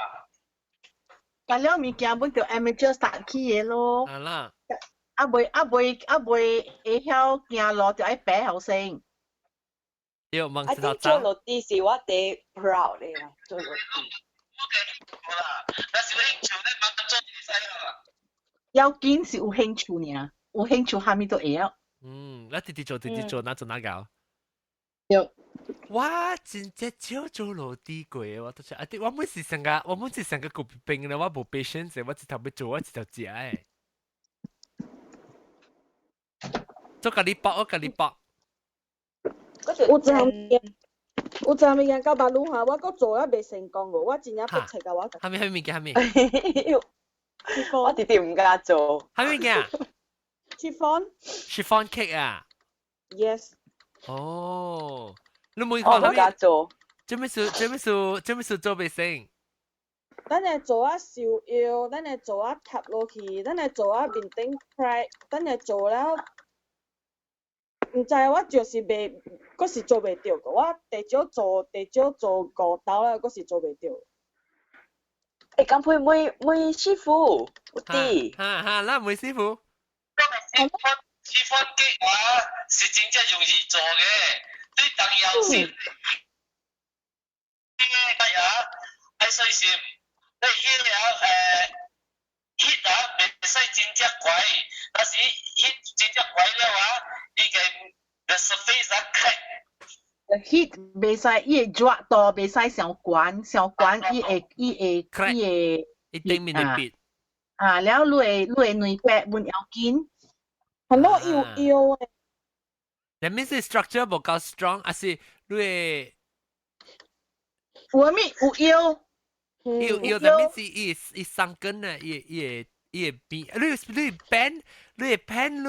但了物件本就 amateur start 起嘅咯。係啦。會曉行路就愛擺後先。要問一啲做落地是我哋 proud 嘅啦，做落地。OK，好啦，但是你做咧，慢慢做嘢使要緊是有興趣爾，有興趣下面都會曉。那直接做，那做哪搞？有。我真正少做落地過，我都係，我每次成個個病咧，我冇 patience，我直頭要做，我直頭食誒。做咖喱包，我咖喱包。有陣物件到白路下，我佫做啊未成功喎，我真正不切㗎我。係咪物件？我直接唔敢做。係咪物件？chiffon cake 啊 ？Yes。哦，你冇我唔敢做。做咩事做未成？咱嚟做啊燒腰，咱嚟做啊吸落去，咱嚟做啊面頂 crack， 咱嚟做了。唔知我就是未，嗰時做未到個。我地少做5道啦，嗰時做未到。咁配妹師傅，有啲。嗱梅師傅。chiffon cake 啊，是真正容易做嘅，你當有時，愛細心，你heat 啊，未使真正快，但是 heat 真正快了啊，已經 the surface 啊 crack。heat 未使，伊會熱到，未使上懸，伊會一定面嚟別。แล้ว你會內白滿要緊。係咯，要誒。That means the structure 冇夠 strong，還是你有咩有腰？要 that means 伊生根啊，伊會變。你pen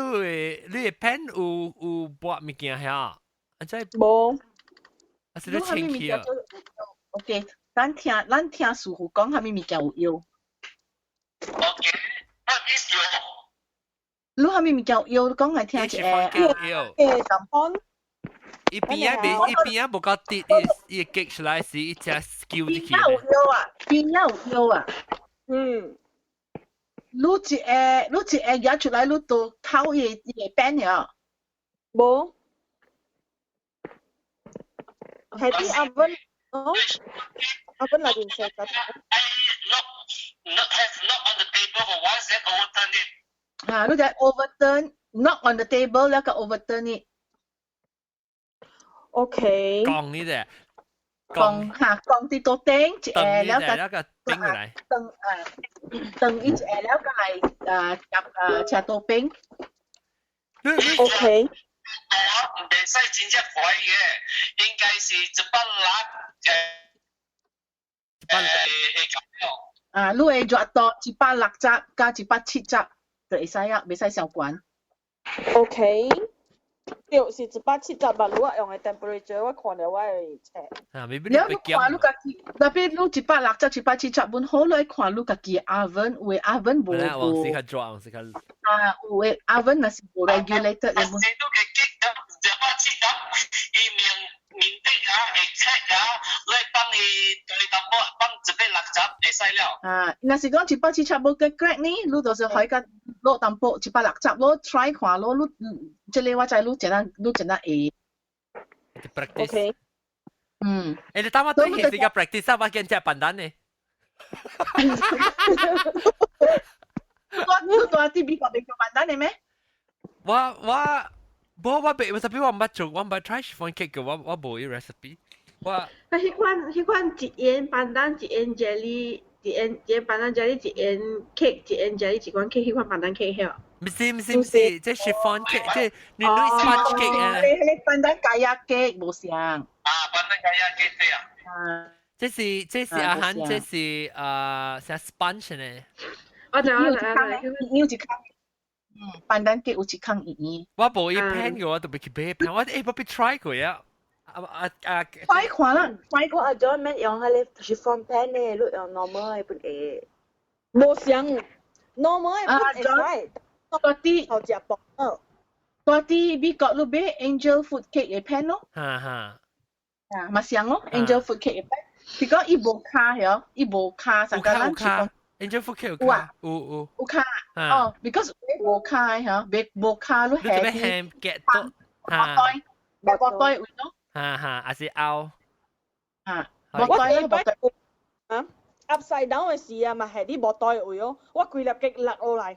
有撥物件嚇？冇。還是你清氣啊 ？OK， 咱聽師傅講下咩物件有腰。OK， what is your？你下面咪叫腰講係聽住誒，一邊冇夠跌，伊擊出來是一隻 skill 的。邊有腰啊？你一下壓出來，你都靠伊變呀？冇，係啲oven oven 裏邊食嘅。Not on the table for once, then overturn it. 你就 overturn not on the table แล้วก็ overturn it OK 降呢隻降啲ตัวเต็งจะแล้วก็頂過來ตึงอีกแล้วก็嚟จับตัวเป้ง OK 唔使真正快嘅，應該是一百粒你會熱到160汁加170汁就會使啊，未使上滾。OK， 對，是170汁吧？如果用嘅 temperature，我看到我會切。你看你家己，特別你160汁、170汁本好，你看你家己 oven， 有嘅 oven 無。往時較熱，往時較。有嘅 oven 那是無 regulated 嘅本。面頂啊，會切啊，你幫你對淡薄，幫一百六十會使了。若是講170汁冇嘅 crack 呢，你就是可以個攞淡薄160汁，攞 try 看攞，你即係我知你真係會。OK。你當我對係時間 practice 啊，我見只笨蛋呢。我多啲比較笨蛋嘅咩？我特別我唔捌做，我唔捌 try chiffon cake 嘅，我冇依 recipe。迄款一円板蛋，一円 jelly， 一円板蛋 jelly， 一円 cake， 一円 jelly， 一款 cake， 迄款板蛋 cake 曉。唔是，即係 chiffon cake， 即係你 sponge cake 啊。你板蛋雞呀 cake 冇像。板蛋雞呀 cake 對啊。這是阿漢，這是係 sponge 呢。我知。有一坑。板蛋雞有一坑圓。我冇一 pan 嘅，我特別去買 pan， 我別 try 過呀。快看啦，快我阿 John 咩用下你 chiffon pan 呢？你用 normal 嘅本誒。冇像 normal 嘅本誒，嗰啲好食薄。嗰啲美國你買 angel food cake 嘅 pan 咯。咪像咯 angel food cake 嘅 pan， 如果伊無卡嗬，伊無卡，成個咱 chiffon。Angel food cake 有卡，有卡。because 無卡嗬，無卡你係啲get 到，薄袋會咯。還是拗。薄袋。upside down 嘅事啊，咪係啲薄袋會咯，我規粒極落落嚟。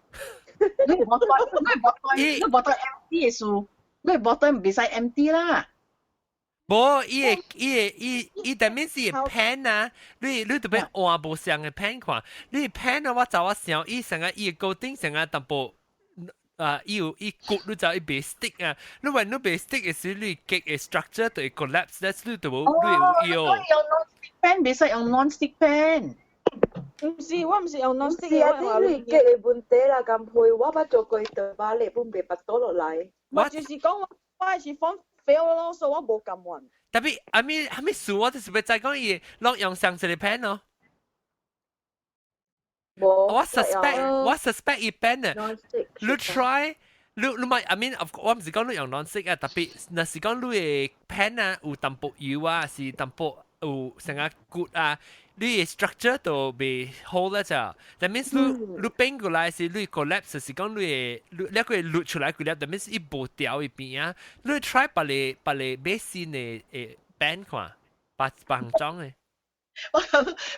你冇對 MD 嘅數，你冇對唔俾晒 MD 啦。無，伊等面是 pen 啊，你特別換無相嘅 pen 看，你 pen 啊，我就想伊成個伊固定成個淡薄。伊骨你就伊別 stick 啊，你話你別 stick 嘅時，你結嘅 structure 就會 collapse，但係你就冇你有。用 non-stick pen，別使用 non-stick pen。唔是，我唔是用 non-stick 是啊，啲你激你本地啦咁配，我捌做過對把你本被拔倒落嚟。我就是講我係放 fail 咯，所以我冇撳運。特別阿咪數我就是要再講伊落用上一個 pen 咯。我 suspect 伊 pen 啊，你 try。你咪，I mean，我唔是講你用 non-stick 啊，特別若是講你嘅 pen 啊，有淡薄油啊，是淡薄有成個骨啊，你嘅 structure 都未好咧咋。That means 你變過來是你 collapse 是講你個錄出來 collapse，that means 伊無掉一邊啊。你 try 把你買新嘅pen 看，把行裝嘅。不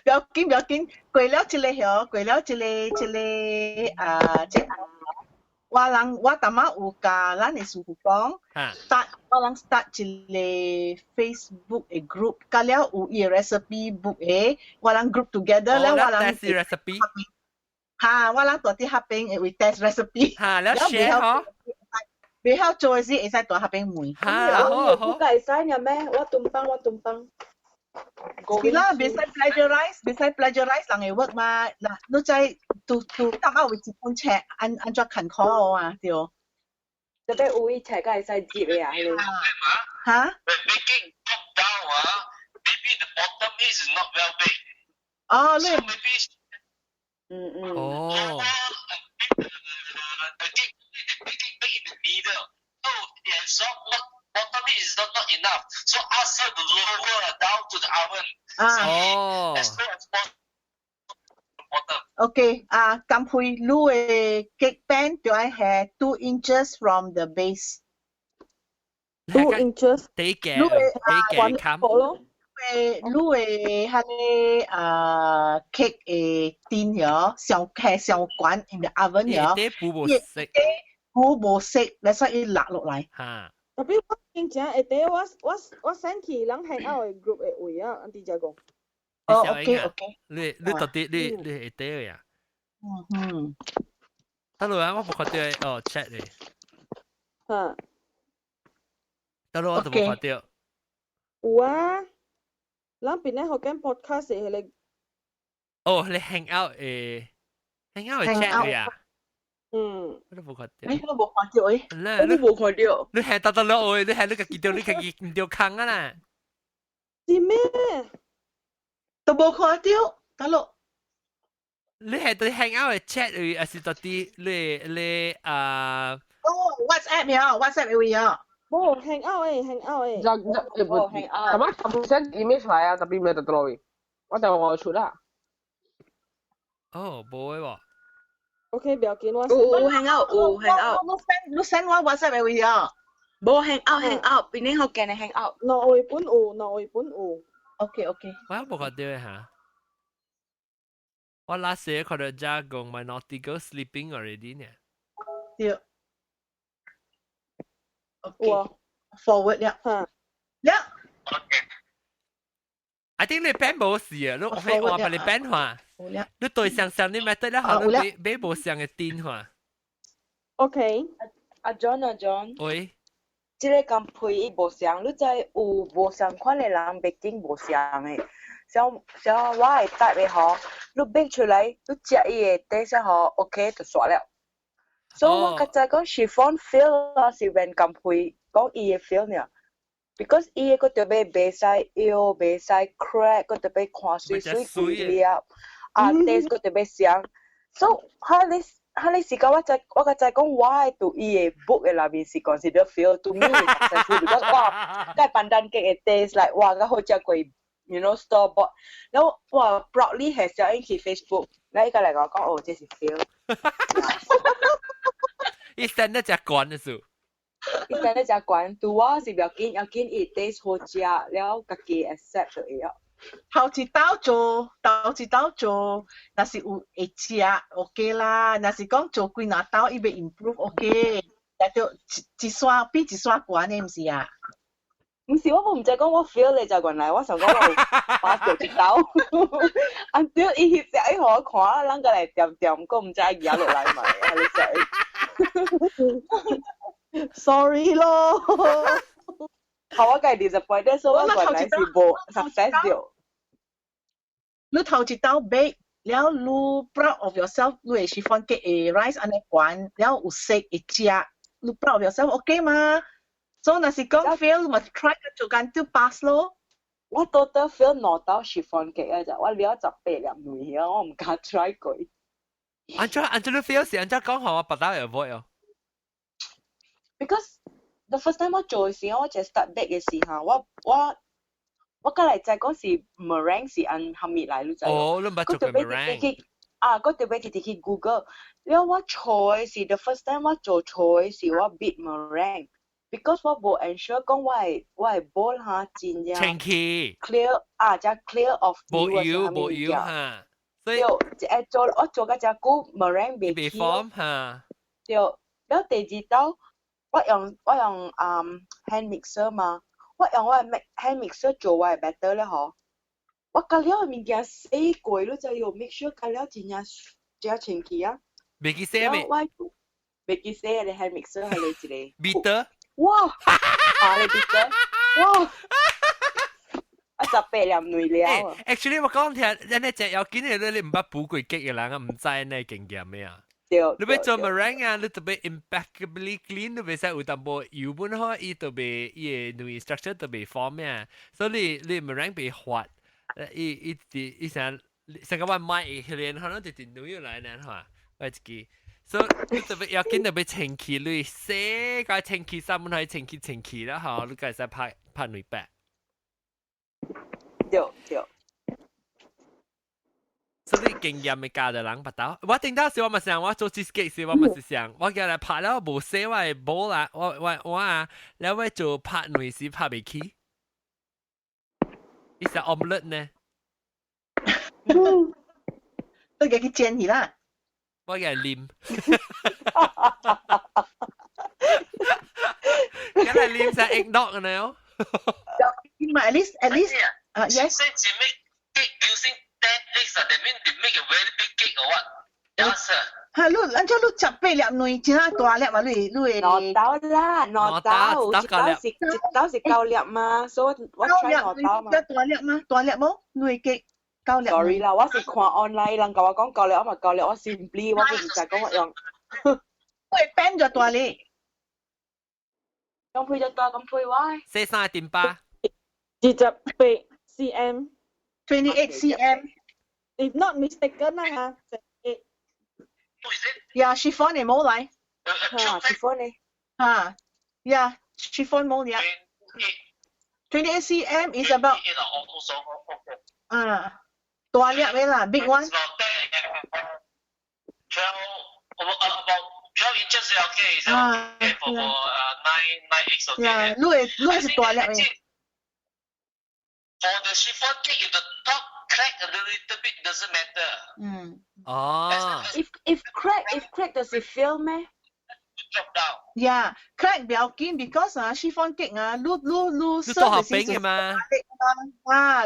要緊，過了一個嗬，過了一個即。我淡仔有教咱嘅師傅講，我人 start 一個 Facebook 嘅 group， 甲了有伊個 recipe book 嘅，我人 group together 咧，我人 test recipe， 嚇，我人大啲合併會 test recipe， 嚇，了 share 嗬，未曉做嘅時會使大合併問，嚇，好，計使嘅咩？我頓幫。是啦，別使 plagiarize 人嘅 work 嘛，嗱，你再淡仔會一本冊，按怎看考我啊，對。特別有一冊計使接嘅啊，你。嚇 Making top down, maybe the bottom is not well baked. 哦，你 So maybe 哦。the cake bake in the middle. So yeah, so bottom is not enough. So ask her to lower down to the oven. So as low as possible. Bottom. Okay, 咁配你嘅 cake pan 就係係 2 inches from the base。 2 inches。地嘅冚。你嘅係你cake 嘅墊咗上管 in the oven 咗。啲布冇色。布冇色，你所以落落嚟。嚇。特別我見正下底我 send 去人 hang out 嘅 group 嘅位啊，安啲就講。哦 ，OK， 你到底你係點呀？得啦，我冇看到哦 chat 咧。嚇。得啦，我都冇看到。有啊，人邊咧學緊 podcast 係你。哦，你 hang out 嘅 chat 呀？我都冇看到。你都冇看到誒？我都冇看到。你係得咯，你係你個見到你個唔掉坑啊啦。是咩？都冇看到，得咯。你係對 hang out 嘅 chat 嚟，還是到啲你WhatsApp 呀 ，WhatsApp 會呀。冇 hang out 誒，hang out 誒。咁啊，咁 send email 出嚟啊，特別咩特多嘅，我就我出啦。哦，冇嘅喎。OK，不要緊，我。有 hang out， 有 hang out。你 send 我 WhatsApp 會呀。冇 hang out，邊啲學緊嘅 hang out。挪回本有。OK。我冇看到嘅嚇。我 last year 看到家講 my naughty girl sleeping already 呢。對。OK。Forward 呀。呀。I think 你 ban 冇事啊，你我把你 ban 話，你對上你咪得啦，可能你冇上嘅電話。OK。阿 John。喂。即個咁配伊無相，你知有無相款嘅人北京無相嘅，像我係搭嘅嗬，你逼出來，你食伊嘅底先嗬 ，OK 就煞了。所以我剛才講 chiffon feel 啦，是變咁配講伊嘅 feel 呢 ，because 伊嘅嗰條尾袂使腰，袂使 crack， 嗰條尾看水貴了，taste 嗰條尾香，所以哈你時間我個再講我係對伊嘅 book 嘅內面是 consider feel to me 係 successful because 哇，個pandan cake 嘅 taste like 哇，個好食過 you know store bought， 然後哇 proudly 係上去 Facebook， 然後伊個嚟講哦，這是 feel。伊真係只慣嘅數。伊真係只慣，對我是要緊伊 taste 好食，然後家己 accept 就會了。頭一道做，若是有會食 OK 啦，若是講做幾若道，伊要 improve OK，但就一刷比一刷懸呢，毋是啊？唔是，我唔知講我 feel 你就原來，我想講我把做一刀，until 伊食伊互我看，咱個嚟掂掂，個唔知伊咬落嚟嘛，你食。Sorry 咯，好，我梗係 disappointed，所以我原來是無 success 掉。你頭一道 bake 了，你 proud of yourself， 你嘅 chiffon cake 嘅 rice 安尼懸，了有食會食，你 proud of yourself OK 嘛？所以若是講 fail， 咪 try 做緊都 pass 咯。我 total fail 攞到 chiffon cake 啊！就我了18粒梅啊，我唔敢 try 過。安怎你 feel 是安怎講好啊？白刀又 avoid 哦。Because the first time 我做嘅時候，我就 start bake 嘅時候，我過嚟就講是 meringue 是按後面嚟咯，就哦，你唔係做嘅 meringue 啊，嗰條俾佢哋去 Google， แล้ว我做嘅時 the first time 我做嘅時我 beat meringue。Because 我冇 ensure 講我係 bowl 嚇真正清氣 clear 啊，就 clear of 冇油嚇，所以我做嘅隻股 meringue 未被 form 嚇。對，แล้ว第二道我用hand mixer 嘛，我用我嘅 hand mixer 做我係 better 咧嗬。我加了物件死過咯，就要 make sure 加了真正清氣啊。未記寫未？未記寫你 hand mixer 係你一個。bitter。哇！你 bitter？ 哇！18粒梅了。actually 我講聽，你隻有見你唔捌補過激嘅人，唔知你經驗咩啊？你要做 meringue 啊，你特別 impeccably clean， 你別使有淡薄油本好，伊特別伊嘅 structure 特別 form 咩，所以你 meringue 別滑，伊成個話買去練，可能就係女嚟呢，係嘛？我自己。所以你特別要見特別清氣，你寫個清氣三本係清氣啦，嚇，你計使拍女白。對。所以經驗咪教到人不到。我頂到時我咪想，我做 cheesecake 時我咪是想，我叫嚟拍了冇寫我係煲啦，我啊，แล้ว我做拍女時拍未起，伊是 omelette 呢？都叫佢煎去啦。我嘅啉，梗係啉晒 eggnog 嘅呢。At least, yes. Since you make cake using 10 eggs, that means they make a very big cake or what? Yes, sir. 嚇，你18粒梅，真係大粒啊！你攞刀啦，攞刀，一刀是9粒嘛，所以我 try 攞刀嘛。大粒嗎？大粒冇？梅嘅9粒。Sorry 啦，我是看 online 人甲我講9粒，我咪9粒，我 simply 我唔知講我用。喂，pen 咗大粒。咁配就大，咁配歪。43.8。28 cm。28 cm。If not mistaken 啦嚇，28。Yeah, chiffon 係冇嚟。chiffon 呢？嚇 ，yeah, chiffon 冇嚟。28 cm is about 大粒嘅啦 ，big one。12 inches is okay. Is okay for 9 eggs okay. Yeah, 你係大粒嘅。For the chiffon cake, if the top crack a little bit, doesn't matter. 哦。If crack does it feel 咩？ Drop down. Yeah, crack 不要緊 because chiffon cake 你做下冰嘅嘛。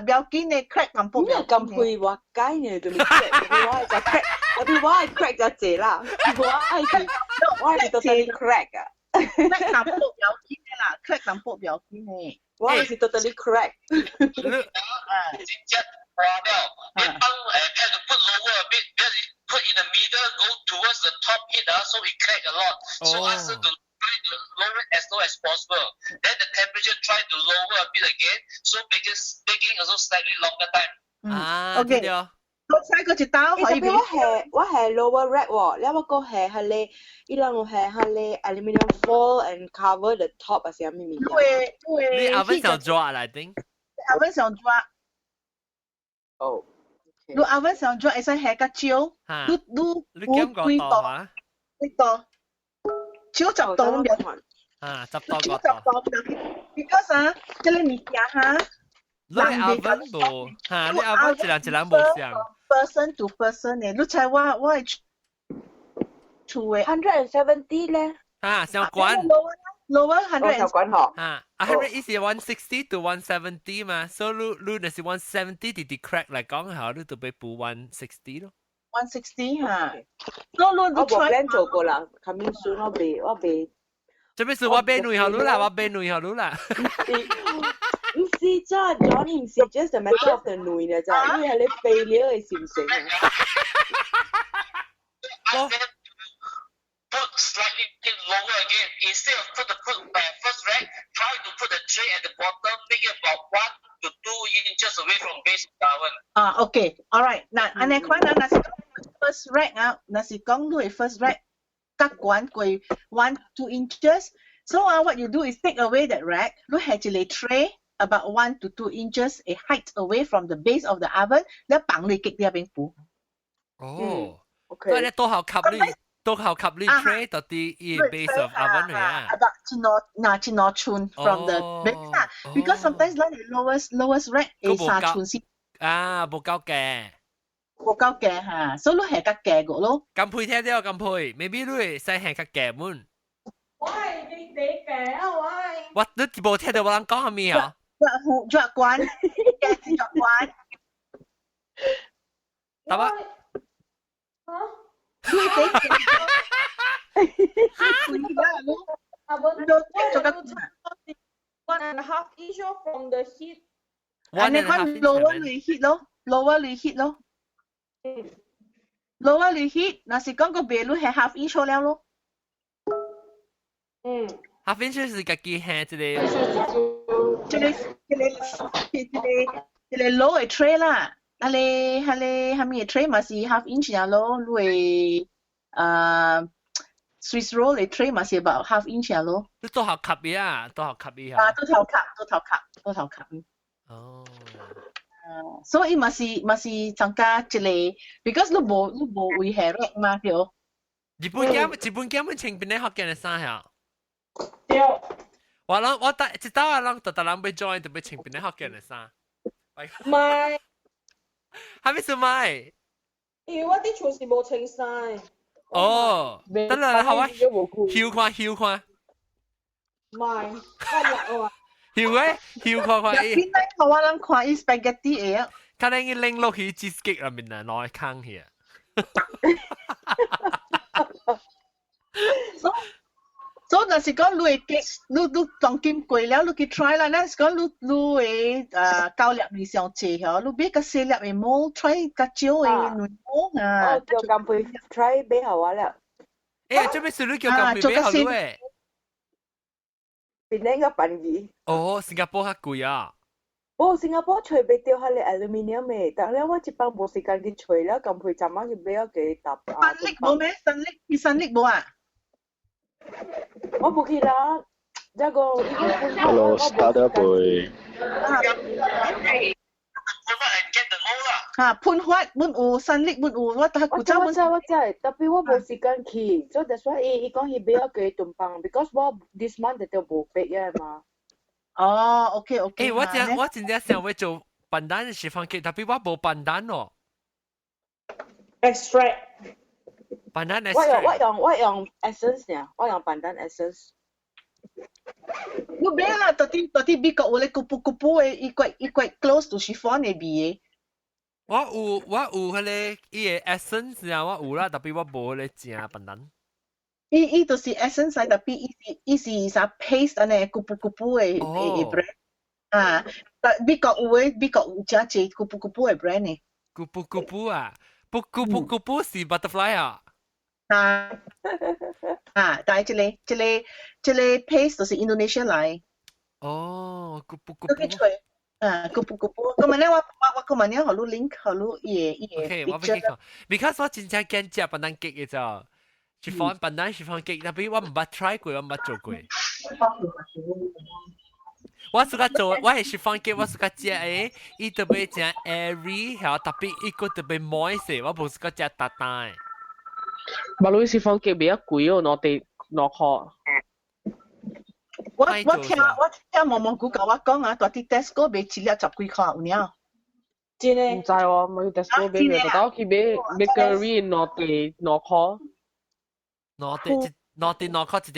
不要緊你 crack 咁薄。咩咁配話雞呢？對唔住，我就 crack，我哋話係 crack 就謝啦，我係 totally crack 啊。crack 咁薄不要緊嘅啦 ，crack 咁薄不要緊嘅。我係 totally crack。真正花了，你幫try to put lower a bit, put in the middle, go towards the top hit, so it crack a lot. So answer to try to lower it as low as possible. Then the temperature try to lower a bit again, so baking also slightly longer time. OK。我睇嗰隻刀可以俾。我係 lower rack 喎，你有冇個係你？伊兩個係你 aluminium foil and cover the top 啊，係咩嘢？你oven上抓嚟頂。oven 上抓。哦。你 oven 上抓，會使下個招。你減幾多啊？幾多？超10度咁樣。10度個度。because 即係物件嚇。你 oven 無嚇，你 oven 一人無相。person to person 嘅，你猜我係厝嘅170咧，嚇，相關。lower 100關嗬。嚇，100 is 160 to 170嘛，所以你那是170啲 crack 嚟講下，你就俾補160咯。160嚇，我冇 plan 做過啦，coming soon 我未。做咩事？我俾女下你啦，我俾女下你啦。唔是咋 ，John 唔是 just a matter of the 女嘅咋，因為係你肥料嘅成成啊。Put slightly lower again. Instead of put first rack, try to put the tray at the bottom, make it about 1 to 2 inches away from base of the oven. Okay, alright. 嗱，安尼款啊，若是講 first rack 啊，若是講你 first rack 隔管過1 to 2 inches. So what you do is take away that rack. 你係一個 tray about 1 to 2 inches a height away from the base of the oven. 你綁你極啲邊補。哦，OK。所以你多效吸你。都靠吸你 tray 到啲 base of oven 嚟啊。一攞寸 from the base 啊 ，because sometimes 你 lowest rack 係3寸先。啊，冇夠嘅。冇夠嘅嚇，所以你係較嘅個咯。咁配聽啲咁配 ，maybe 你細係較嘅門。喂，你嘅啊喂。我你冇聽到我講係咩啊？着慣，嘅是着慣。得嘛？嚇？1.5 inch from the heat。อันนี้ก็ lower หรือ heat 咯 ，lower หรือ heat 咯 ，lower หรือ heat 嗱是講個別率係 half inch แล้ว咯。half inch 是自己係一個 low 嘅 tray 啦。係咪 tray 嘛是 half inch 呀咯，你Swiss roll 嘅 tray 嘛是 about half inch 呀咯。你多效吸啊，多效吸啊。啊，都頭吸。哦。所以嘛是增加一個 ，because 你冇會係 rack 嘛對。日本嘅清邊啲學嘅衫呀？對。我帶一刀啊，人特人被 join 特別清邊啲學嘅衫。唔係。係咪是咪？因為我啲厝是冇清晒。哦，等下好啊，翹看。唔係，我翹看。邊咧？我諗看伊 spaghetti 嘅啊。睇你已拎落去 cheesecake 入面啊，攞嚟坑去。所以若是講你你當金貴了，你去 try 啦。若是講你嘅高粒你上斜嗬，你買個細粒嘅毛 try 個少嘅嫩毛啊。叫咁配 try 俾下我啦。誒，做咩事你叫咁配俾下你誒？邊呢個殯儀？哦，新加坡較貴啊。哦，新加坡除俾掉下你 aluminium 嘅，但係我一幫冇時間去除啦，咁配浸翻去俾我幾揼啊。新力冇咩？新力冇啊？我冇去啦，一個 Hello, starter boy。嚇，判發滿有，新力滿有，我睇古早滿。我知，特別我冇時間去，所以 that's why 伊講佢俾我幾頓飯 ，because 我 this month 就冇俾嘅嘛。哦，OK。誒，我真正想要做笨蛋嘅示範機，特別我冇笨蛋哦。extract。笨蛋 extract。我用 essence 呢，我用笨蛋 essence。你買啦，到底美國有咧咕咕嘅，伊quite close to chiffon 嘅味嘅。我有迄個伊個 essence 啊，我有啦，特別我無咧正笨蛋。伊就是 essence 特別伊是啥 paste 安尼咕咕嘅 brand 啊，但美國有真濟咕嘅 brand 呢。咕啊，咕是 butterfly 啊。但係這個 paste 就是 Indonesia 來。哦，咕。咕，咁樣咧，我咁樣咧，好多 link，好多嘢。OK， 我俾你講 ，because 我真正驚食笨蛋 cake 嘅咋，是放笨蛋是放 cake， 但係我唔捌 try 過，我唔捌做過。我自家做，我係是放 cake，我自家食誒，伊特別正 airy，然後特別伊個特別 moist，我冇自家食大大。馬來西方嘅比較貴哦，攞塊。我聽毛毛姑甲我講啊，大啲 Tesco 賣一粒10幾塊，有影？真唔知喎，咪 Tesco 買嘅，但我去買 bakery 攞塊，攞塊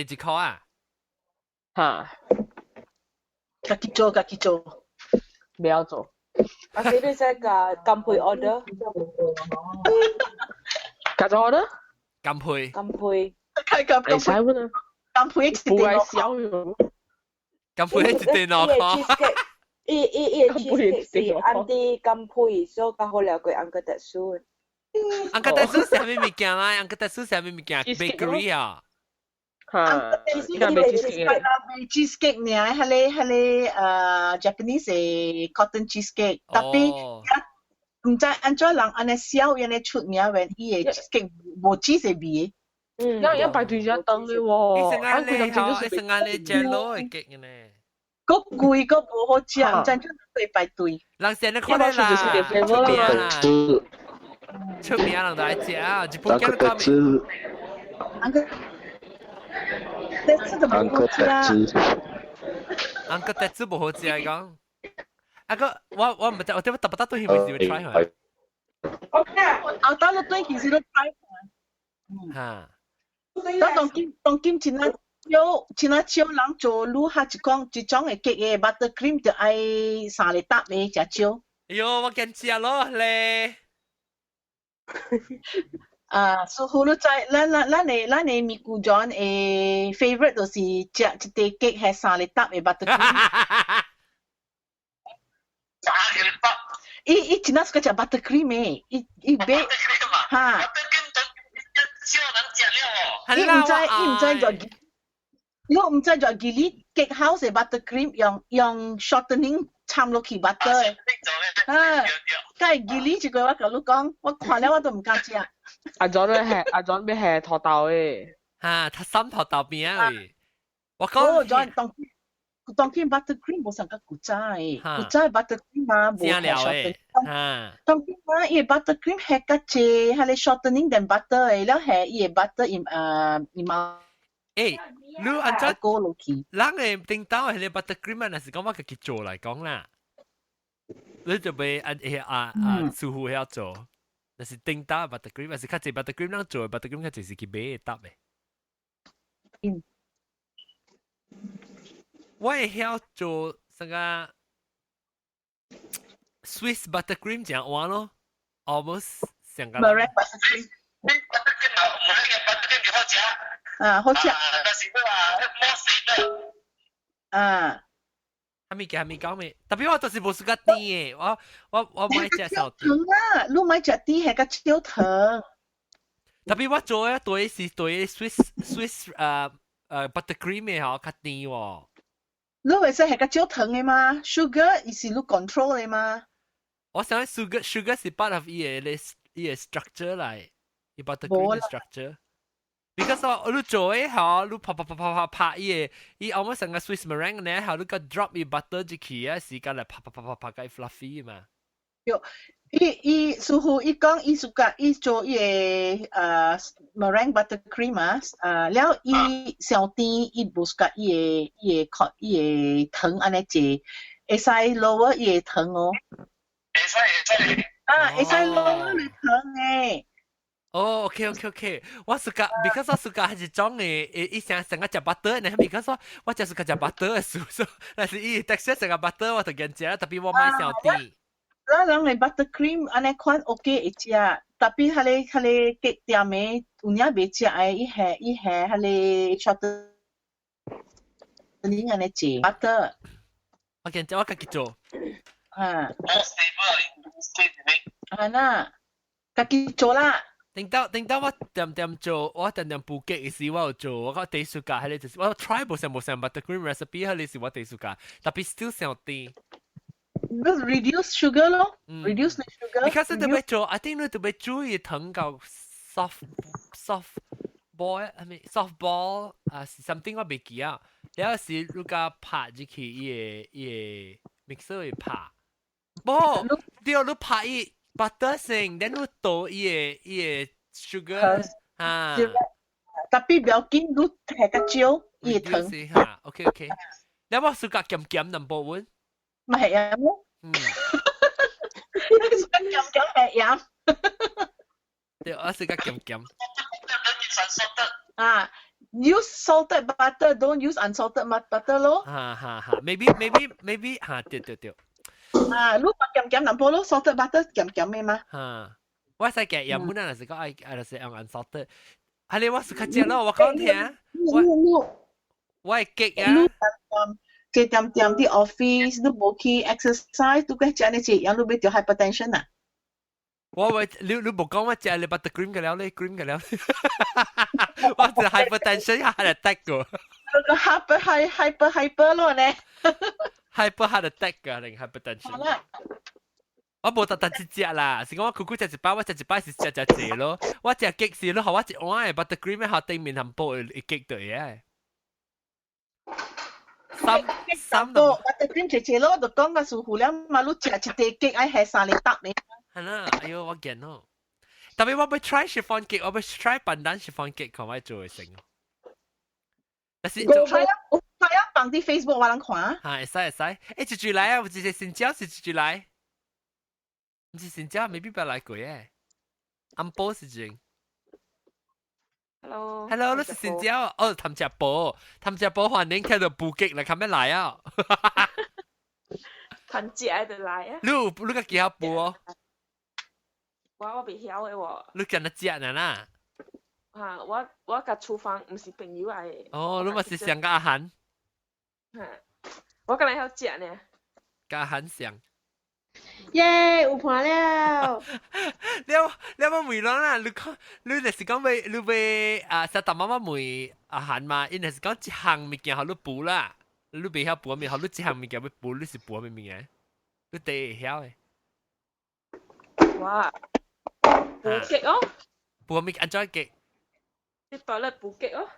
一塊啊？嚇，家己做，唔要做。阿姐你識噶金配 order？加咗 order？金配。係使乜啊？金配唔係少用。金配一定攞塊。伊 cheesecake 是按啲金配，所以較好了過安個特殊。安個特殊係咩物件啦？安個特殊係咩物件 ？bakery 啊。嚇，依家買 cheesecake 呢？係Japanese 嘅 cotton cheesecake，特別唔知安怎人安尼燒安尼出名，when 伊嘅 cheesecake 無 cheese 嘅味。一排隊一等嘅喎。你成日你 Jello 嘅激嘅呢？個貴個無好食，唔知做對排隊。人成日看到啦，出名人都愛食啊，日本叫個咩？安哥特質無好食嚟講。我唔知，我點特別都希望要 try 佢。我打落對其實都 try 佢。嚇。當今前啊少人做愈下一種嘅嘅 buttercream 就愛3粒搭嘅只少。哎呦，我驚食咯咧。所以你知，咱嘅咪咕john 嘅 favorite 就是食一啲 cake 係3粒搭嘅 buttercream。3粒搭。伊真係食只 buttercream 嘅，伊買嚇。少人食了喎。伊唔知就。我唔知就係你 cake house 嘅 buttercream 用 shortening 摻落去 butter 嘅，梗係佢呢一句話同你講，我看了我都唔敢食。阿 John 咩係土豆嘅？嚇，他三土豆邊啊？我講當天 buttercream 冇成個古仔嘅，古仔 buttercream 啊冇係 shortening。當天啊，伊 buttercream 係個隻係你 shortening 定 butter 嘅，แล้ว係伊 butter 伊嘛。誒，你按照人嘅叮當係你 buttercream 啊，那是講我自己做嚟講啦，你就俾師傅要做，那是叮當 buttercream，還是較濟 buttercream 人做嘅 buttercream 較濟是去買嘅搭嘅。我會曉做什個 Swiss buttercream 這樣玩咯 ，almost 像個。Meringue buttercream。好食。但是佢話冇死得。係咪講咩？特別我就是冇食過甜嘅，我買隻小甜。糖啊，你買隻甜係個少糖。特別我做嘅對是對 Swiss buttercream 嘅嗬，較甜喎。你會使係個少糖嘅嘛 ？Sugar 是你 control 嘅嘛？我想 sugar 是 part of 伊個 structure 嚟，伊 buttercream 嘅 structure。Because 我你做嘅嗬，你拍伊後尾成個 Swiss meringue 咧，後你個 drop 伊 butter 入去啊，時間嚟拍個 fluffy 嘛。有，伊似乎伊講伊suka伊做伊個meringue buttercream 啊，แล้ว伊小甜伊唔 suka 伊個糖安尼濟，會使 lower 伊個糖哦。會使。會使 lower 你糖嘅。哦 ，OK，我suka because 我suka 係一種嘅，伊成個食 butter 呢，because 我就suka 食 butter 嘅素，但是伊 texture 成個 butter 我就驚食，特別我買小甜。咱人嘅 buttercream 安尼款 OK 會食，特別係你店嘅有影袂食嘅，伊係係 shortening 安尼濟 butter。我驚食，我家己做。嗱，家己做啦。等到我點做，我點補給嘅時我有做，我第一暑假係你就是我 try 冇成 buttercream recipe 係你是我第一暑假，特別 still 上甜。reduce sugar 咯，reduce sugar。because 你特別做 ，I think 你特別注意糖夠 soft soft ball 是 something 我未記啊，有時你個拍入去伊個 mixer 會拍，冇，對，你拍伊。butter 先，然後倒伊個 sugar 特別唔要緊，你係個少，熱疼。reduce 嚇，OK OK。你有冇試過減 number one？咪係啊，嗯，咁係飲。對，我試過減。啊 ，use salted butter, don't use unsalted butter 咯。哈 maybe 嚇，對。啊，你話減淡薄咯 ，salted butter 減咩嘛？嚇，我使嘅鹽本來就是講愛就是用 unsalted。係你我試過食咯，我講聽，我係激啊。即點啲 office 都冇去 exercise，都嘅食呢隻，有都俾條 hypertension 啊。你冇講我食你 buttercream 嘅了咧，cream 嘅了，我就 hypertension 下嚟得個。個 hyper 咯咧。hyper heart attack 㗎，定 hypertension。我冇特之食啦，是講我酷食一包，我食一包是食濟咯。我食激是咯，學我一碗嘅 buttercream 喺對面含煲會激對嘅。三個 buttercream 濟咯，就講個師傅了嘛，你食一碟激愛係三釐搭你。係啦，哎呦我驚咯。特別我要 try chiffon cake，我要 try 笨蛋 chiffon cake，看我做會成。但是我睇啊，放啲 Facebook 話人看啊。係使。誒，一住來啊！我直接新椒是一住來，唔是新椒，未必不來過誒。暗波是正。Hello， 你是新椒哦？譚家寶歡迎睇到布吉嚟，看咩來啊？譚家就來啊！你個幾好布哦？我未曉嘅喎。你今日食呢啦？嚇！我甲廚房唔是朋友嚟。哦，你咪是上個阿涵。我今日曉食呢。甲阿涵上。耶！有伴了。你有冇梅朗啊？你就是講你啊，實達媽媽梅阿涵嘛？因係是講一項物件，好你補啦。你未曉補咩？好你一項物件要補，你是補咩物件？你第會曉誒？哇！補極哦。補咩？安怎極？你袋咧補極哦。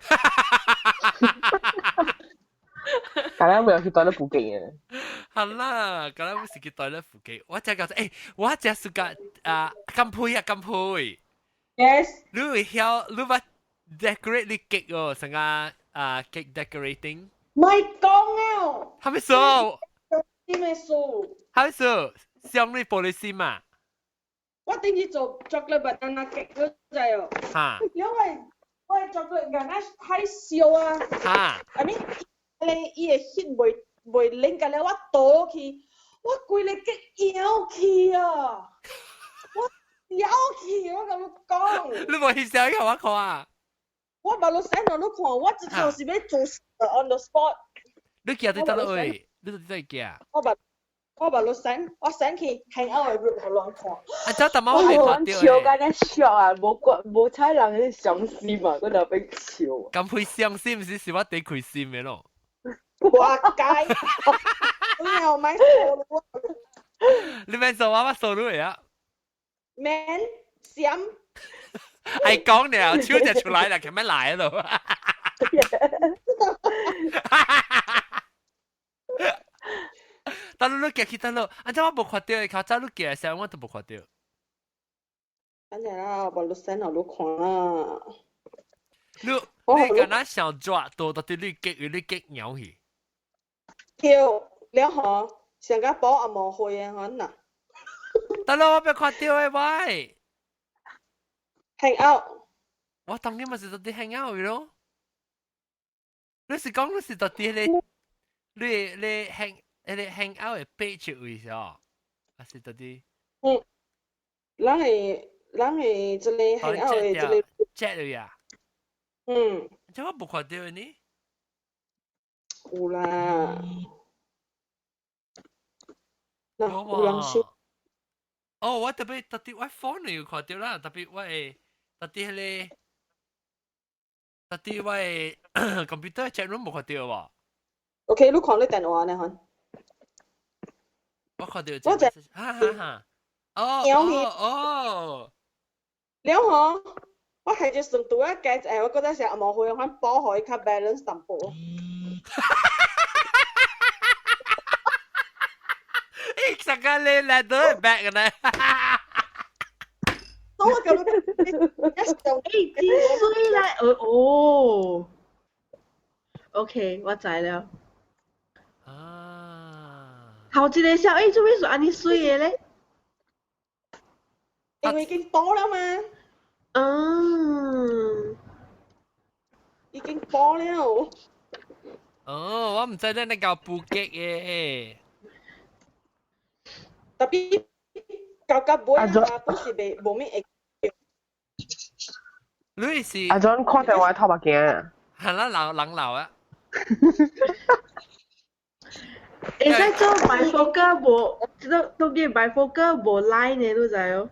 咁樣會有去袋咧補極嘅。係啦，咁樣會是去袋咧補極。我只講誒，我只暑假啊，金配。Yes。你會曉，你話 decorate 你極哦，成個cake decorating。唔係講啊。係咪數？啲咩數？係咪數？相對玻璃心嘛。我頂住做 chocolate banana cake 嗰隻哦。嚇。因為我係 chocolate ganache 太少啊。嚇。I mean，你伊個 hit 袂拎㗎咧，我倒去，我規個激搖去啊！我搖去，我咁講。你冇翕相給我看啊？我把你 send 到你看，我直頭是要做 on the spot。你寄對得落去？你到底在寄啊？我把你 send，我 send 去 hang out 嘅 group 互人看。啊，這特冇被看到笑緊一笑啊！冇猜人嘅傷心啊，嗰度俾笑。咁會傷心，是我哋開心嘅咯。哇街，你又買數咯？你咪數我數到嚟啊 ？Man，閃。係講了，手就出來了，佢咪來咯。但你寄去得咯，安怎我冇看到嘅？靠早你寄嘅時候我都冇看到。等陣啦，我把你 send 落你看啦。你敢若想抓到到底你激鳥去？跳了嗬，上加寶阿冇去啊，可能。得咯，我俾看到嘅喂。hang out。我當然咪是到底 hang out 嘅咯。你是講你是到底你 hang out 嘅 page 位咗，還是到底？咱係一個 hang out 嘅一個 chat 嚟啊。即我冇看到嘅呢。有啦。嗱，有人說。哦，我特別我 phone 有看到啦，特別我computer chat room 冇看到喎。OK，你看你電話呢？看。我看到。我就哈。哦。了嗬，我係只順道一計誒，我覺得成日冇去看保海卡 balance 淡薄。成個你嚟到 back 嘅咧。我咁樣一上幾衰啦， OK，我知了。啊，頭一個小 A 做咩說安尼水嘅咧？因為已經多了嘛，已經多了。哦，我唔知你搞布吉嘅。特別搞到尾啊，不是未冇咩會。你是阿 John 看在我的頭目鏡。係啦，人流啊。會使做 bifocal 無，都見 bifocal 無 line 嘅，你知哦？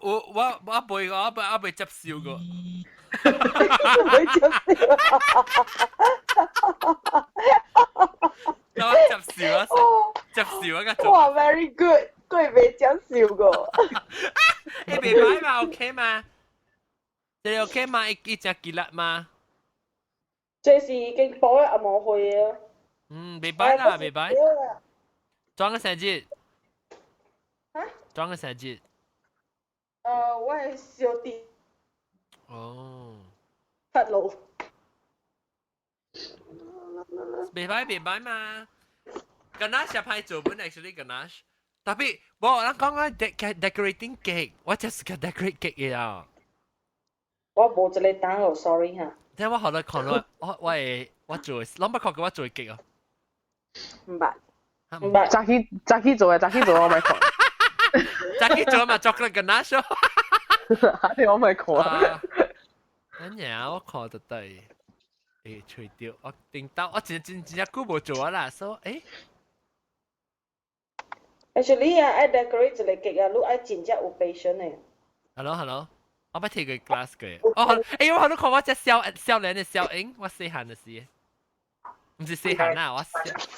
我未接受過。會接受。我接受啊，接受啊個做。哇 ，very good，佢未接受過。誒，未歹嘛 ，OK 嘛？你 OK 嘛？一隻吉粒嘛？這是已經多了，冇去啊。未歹啦，未歹。裝個成節。嚇？裝個成節。我係小弟。哦。發路。未歹嘛。Ganache 係派做本 actually Ganache，tapi 我講講 decorating cake，我就是 decorate cake 嘅啊。我冇一個單哦 ，sorry 嚇。即我學到看到我做，諗不確嘅我做 cake 啊。唔捌。早起做嘅，我咪看。早起做嘛 chocolate ganache 我咪看。咁樣我看得到，除掉我定到我真久冇做啦，所以Actually 啊，愛 decorate 一個 cake 啊，你愛真正有 patient 嘅。Hello，我要睇個 glass 嘅。我好多看我只少年嘅小英，我細漢嘅時。唔是細漢啦，我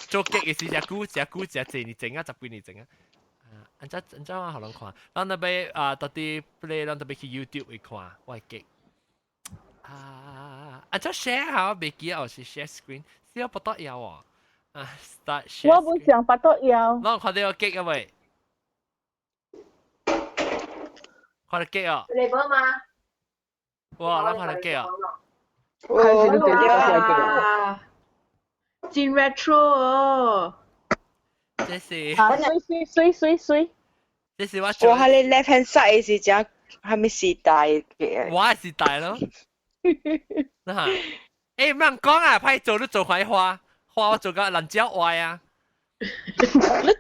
做 cake 嘅時只久10年整啊，10幾年整啊。安怎我好人看，咱特別到底 play， 咱特別去 YouTube 去看我嘅 cake。安怎 share 下，未記哦，是 share screen，是我不得要哦。start share。我唔想不得要。咱看到個 cake 啊未？看到 cake 啊？你幫嗎？哇，咱看到 cake 啊？開始都點咗哇！真 retro 哦！這是水。這是我做。我喺你 left hand side 是只係咪時代嘅？我係時代咯。嗱，誒唔能講啊，派做都做塊花我做個人蕉歪啊。你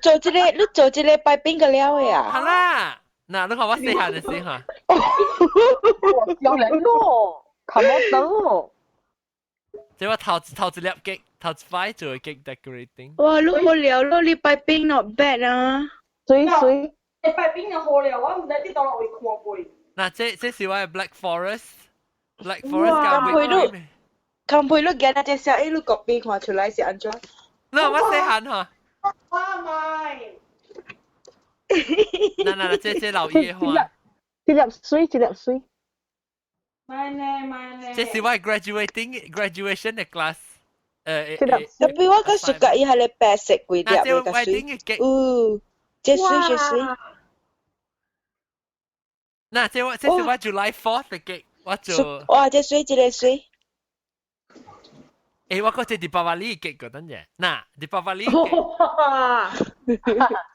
做一個拜邊個料嘅啊？係啦，嗱，你看我細漢嘅時嚇。有兩個，睇唔到。即係我頭一粒 cake，頭一塊做嘅 cake decorating。哇，你好料咯，你拜邊 not bad 啊。水。你拜邊個好料？我唔知啲當落會看背。嗱，這是我嘅 Black Forest 加康佩你見那隻小 A 你個邊看出來是安怎？嗱，我細漢嚇。哇咪！嗱，這老葉花。一粒水。咪呢？這是我 graduation 嘅 class。特別我個暑假伊係你白色幾粒嘅個水。這水。嗱，這是我 July 4th 嘅 cake，我做。哇，這水一個水。我覺得Deepavali 嘅 cake 嗰陣嘢，嗱，Deepavali 嘅。哇！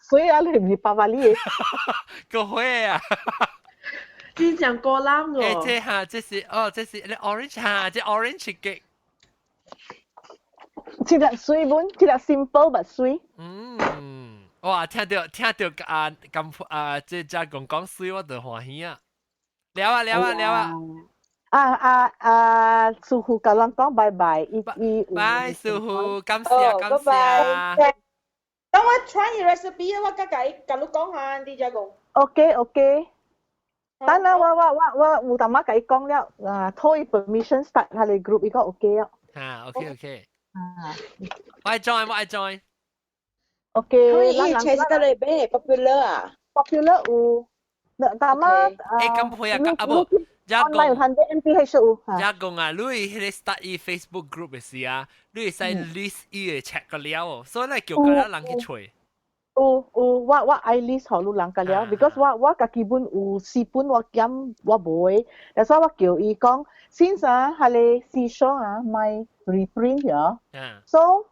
水啊，你唔係Deepavali？個會啊！真正過冷喎。這是你 orange 嚇，這 orange 嘅。一粒水本，一粒 simple but 水。哇！聽到這只講水我就歡喜啊！聊啊！師傅甲人講拜拜，拜師傅，感謝。等我 try recipe 我甲你講下，啲只講。OK。等啦，我有淡仔甲伊講了，拖伊 permission start 下你 group 伊個 OK 啊。OK。我愛 join。OK。Chase 到你邊 popular 啊 ？popular 有，淡仔咁會啊，阿伯。online 有100 MPH 有。一共啊，你迄 start 伊 Facebook group 嘅時啊，你會使 list 伊嘅 check 個了哦，所以咧叫嗰啲人去吹。我愛 list 好多人個了 ，because 我家己本有4本我減我唔會，但係我叫伊講，先生係你試上啊，咪 reprint ya. À. So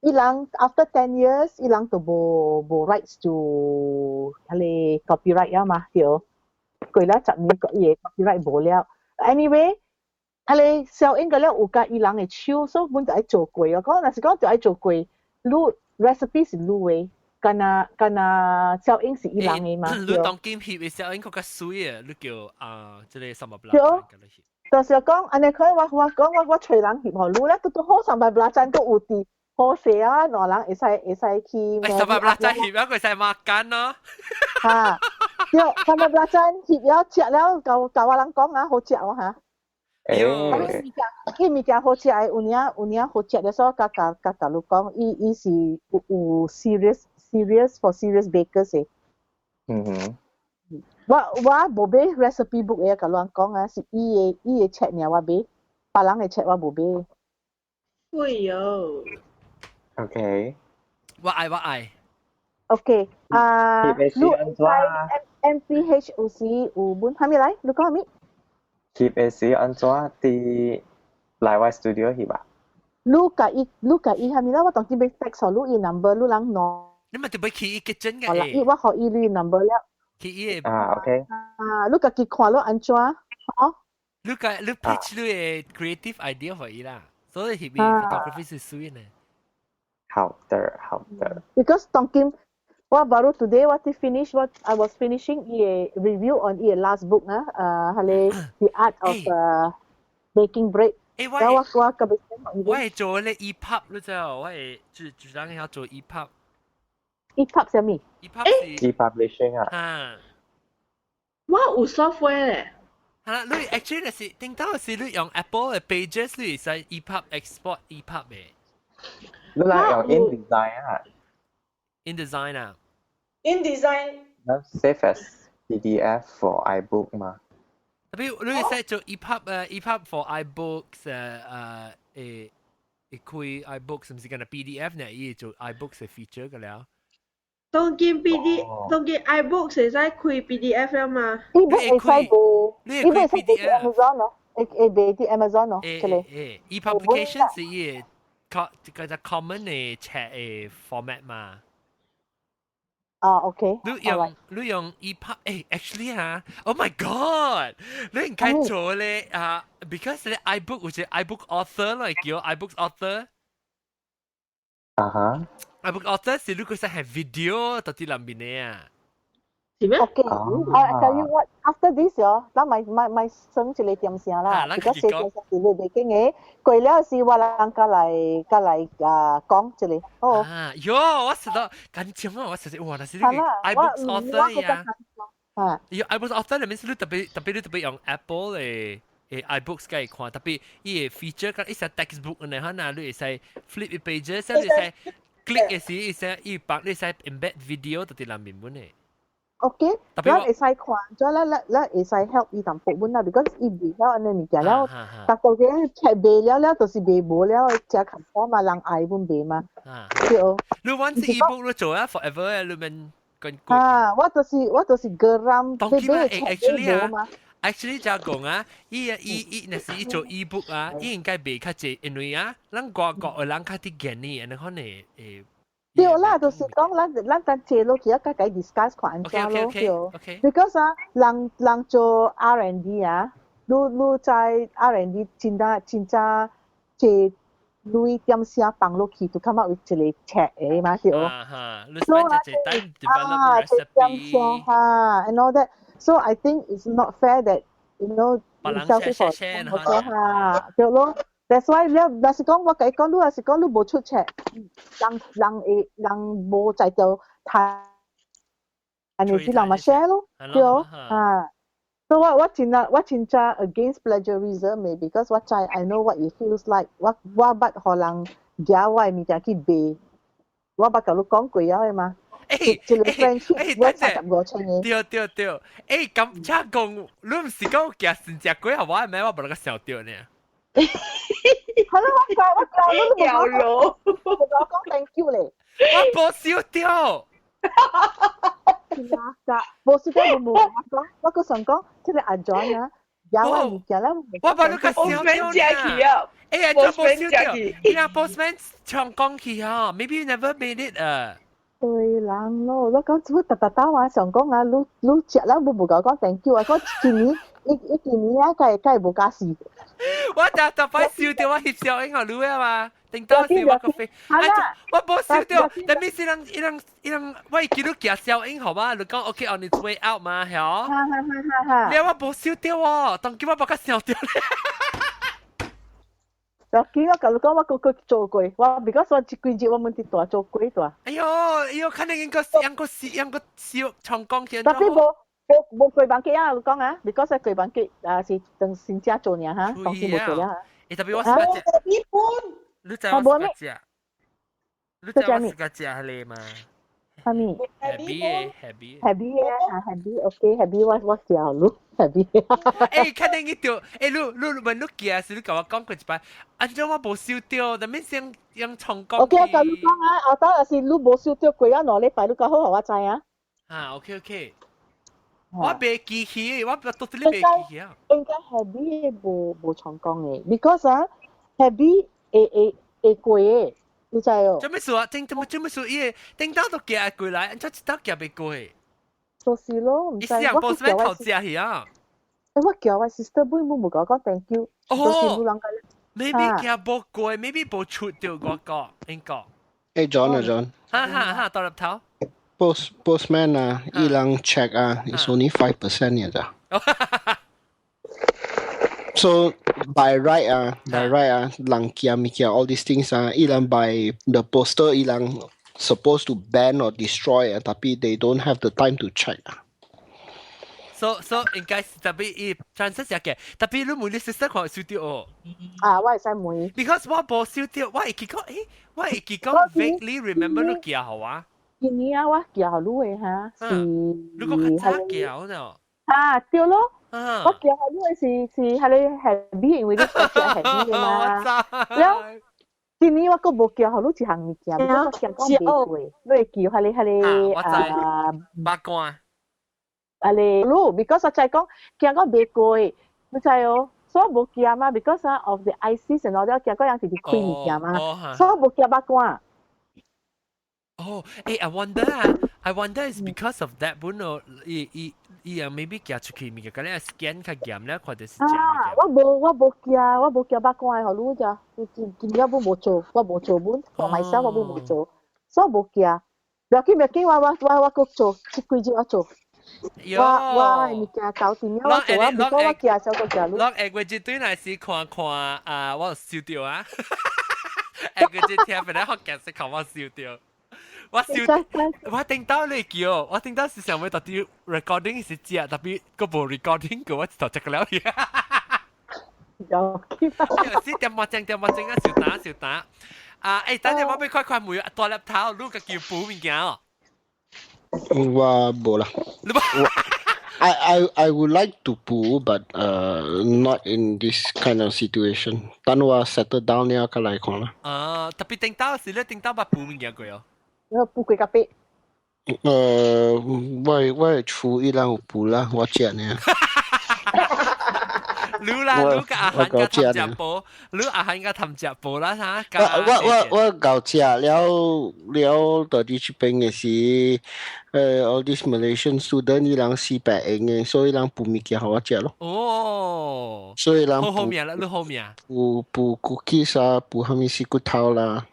ilang after 10 years ilang to bo rights to hale copyright ya mah hiểu. Quỳ lá chậm nhiên có gì copyright bổ liệu. Anyway, hale sell in cái liệu uka ilang嘅chiêu so muốn tại做quỳ啊，嗰陣時講就喺做quỳ，錄 recipe 是錄嘅。kana sell in 是伊人嘅嘛，你當劍翕嘅 sell in 嗰個水啊，你叫即係什麼不拉就是講，安尼佢我講我隨人翕互你咧，都好三百不拉真都有啲好勢啊，攞人會使去。三百不拉真翕啊，佢使馬間咯。嚇，對，三百不拉真翕了食了，教我人講啊，好食喎嚇。伊物件好食嘅，有領好食嘅，所以甲你講，伊是有 serious for serious bakers 嘅。我無買 recipe book 嘅，甲人講啊，是伊嘅冊爾我買，別人嘅冊我無買。哎呦 OK。我愛。OK，你 MPH 有時有本，係咪嚟？你講係咪？翕嘅時安怎啲來我 studio 翕啊？你甲伊係咪啦？我當時要 text 你伊 number，你人攞。你咪特別去kitchen 嘅。好啦，我學伊你 number 了。去伊OK。你家己看咯，安怎？哦。你 pitch 你嘅 creative idea 俾伊啦，所以翕伊 photography 是水呢。好的。Because 當今我baru today what finish what I was finishing a review on a last book hale The Art of Baking Bread. 我係做咧 EPUB 咯，就我係主張要做 EPUB。EPUB 係咩 ？EPUB 是 e-publishing 啊。嚇。我有 software 咧。係啦，你 actually 是聽到是你用 Apple 嘅 Pages 你使 EPUB export EPUB 嘅。你嚟用 InDesign 啊？ InDesign 啊 ？InDesign 那 save as PDF for iBook 嘛？特別你使做 EPUB for iBooks 開 iBooks 唔是講 PDF 呢？依做 iBooks 嘅 feature 嘅了。當見 iBooks 會使開 PDF 啦嘛？你會使俾 Amazon 咯，俾啲 Amazon 咯，出嚟。e-publication 是依個叫做 common 嘅 chat 嘅 format 嘛。OK。你用 EPUB actually Oh my god！ 你應該做咧because 咧 iBook 或者 iBook author 啦，叫 iBook author。iBook author 是你嗰陣係 video 到啲裏面嘅啊。是咩 ？OK， I tell you what. After this 咱咪省一個點聲啦。而家寫是你哋經嘅，過了是我人家嚟講一個。哦。我實到緊張啊！我實哇，那是你 iBook author 呀。iBook author 裏面是你特別用 Apple 嘅iBooks 嘅看，特別依個 feature 嗰一隻 textbook 嘅嚇，嗱你會使 flip pages， 你會使 click 嘅時，會使依幫你使 embed video 到啲裏面嘅。OK，咱會使看，咗咱會使 help 伊淡薄本啦，because 伊未曉安尼物件了，逐個嘅冊賣了，就是賣無了，只近貨嘛，人愛本賣嘛，對。你揾次 ebook 你做啊 ，forever 裏面跟。我就是geram，actually 就講啊，伊那是做 ebook 啊，伊應該賣較濟，因為咱外國嘅人較啲見呢，安尼可能對啦，就是講咱等借落去，甲佢 discuss 看安怎咯，對。Because 人做 R&D 你在 R&D 真正借你點寫放落去，to come up with 一個冊嘅嘛，對。你 spend 一個 time develop recipe and all that. So I think it's not fair that you sell it for 對咯。That's why 若是講我計講，你若是講你無出冊，人無在度睇，人哋只能咪 share 咯，對哦。So 我真正 against plagiarism 嘅 because 我知 I know what it feels like。我捌互人夾我嘅物件去賣，我捌甲你講過啊嘛。一個 friendship 我35千嘅。對。咁即係講，你唔是講夾成隻鬼係我係咪？我冇得個笑掉呢。係咯，我教你都冇講，我講 thank you 咧。我冇笑掉。冇笑掉冇講，我個想講，即係阿 John 有啊，物件啦，我把你个烧掉呢。哎呀，做冇燒掉，你那 postman 長講去哈 ，maybe you never made it 啊。對人咯，我講做特打話上講啊，你食啦，冇講講 thank you 啊，講今年今年啊，梗係冇加事。我就快燒掉，我翕相應我錄啊嘛，定當時我個飛，我冇燒掉，但係一人，我叫你夾相應好嘛，你講 OK on its way out 嘛，係哦。你我冇燒掉喎，當叫我把佢燒掉咧。我見我同你講，我個做過，我 because 我幾日我們啲大做過大。哎呦，肯定應該燒長江嘅。特別冇攰板機啊！你講啊 ，because 係攰板機啊，是等先家做呢嚇，當時冇做啦嚇。特別我是個隻，你知我是個隻，你知我是個隻係你嘛？係咪 ？happy，OK，happy，我教你 happy。誒，肯定一條，誒，你問你記時，你同我講過一擺，安怎我冇燒掉，但係先用長江。OK，我同你講啊，後頭是你冇燒掉，過咗兩禮拜，你講好互我知啊。OK。我未記起，我到底未記起啊。應該 happy 冇長江嘅 ，because 啊 happy 會貴嘅。你知哦？做咩事啊？做咩事？伊頂到都寄過來，安怎一刀寄未過？就是咯，唔知。伊上 postman 頭食去啊！我叫我 sister 妹冇講講 thank you。哦 ，maybe 寄冇過 ，maybe 冇出掉嗰個應該。誒 John，哈，到入頭。Postman 啊，伊人 check 啊，is only 5% 嘅咋。So by right 啊，人寄物件 all these things 啊，伊人 by the poster 伊人 supposed to ban or destroy 啊，tapi they don't have the time to check 啊。So 應該是特別伊 chances 嘅，特別你每你 sister 看燒掉哦。啊，我係使每。Because 我冇燒掉，我會記講 vaguely remember 你寄好啊。今年啊，我叫你嘅嚇，是你個較早叫呢？啊，對咯，我叫你嘅是係你happy，因為你係 happy 嘅嘛。แล้วทีนี้ว่าก็บอกเกี่ยวเขารู้จักมีเกี่ยวก็เกี่ยวก็เบกวยด้วยเกี่ยว八卦อะไรรู้ because ใจก็เกี่ยวก็เบกวยไม่ใช่อ๋อ so บอกเกี่ยวมา because of the ISIS and all that เกี่ยวก็ยังติดคุยมีเกี่ยวมา so บอกเกี่ยว八卦Oh, hey, I wonder is because of that, but no, maybe 寄出去咪個咧 scan 較嚴咧，或者是真嘅。我冇寄八卦好รู้咋，今日我冇做本，我買衫我冇做，所以冇寄。未記我個做，幾日我做。我咪寄搞掂咗，我做啊，唔過我寄少個寄咯。落誒，我絕對係是看啊，我燒掉啊！誒，我絕聽唔到學嘅是看我燒掉。我聽到你叫，我聽到是上尾到底 recording 是只，特別個部 recording 嘅我就食了嘢。有。是點乜正啊？小打。啊，誒，等陣我俾快每大粒頭，你個叫補物件哦。我冇啦。I would like to poo, but not in this kind of situation. 等我 settle down 呢個嚟講啦。特別聽到是咧，聽到把補物件過哦。我補過咖啡。我厝依兩有補啦，我食呢。你個阿漢個氹食煲，你阿漢個氹食煲啦嚇。我搞食了，到底出邊嘅是all these Malaysian student 依兩400英嘅，所以人補物件好我食咯。哦。所以人好好命啦，你好命。補 cookies 啊，補蝦米絲骨頭啦。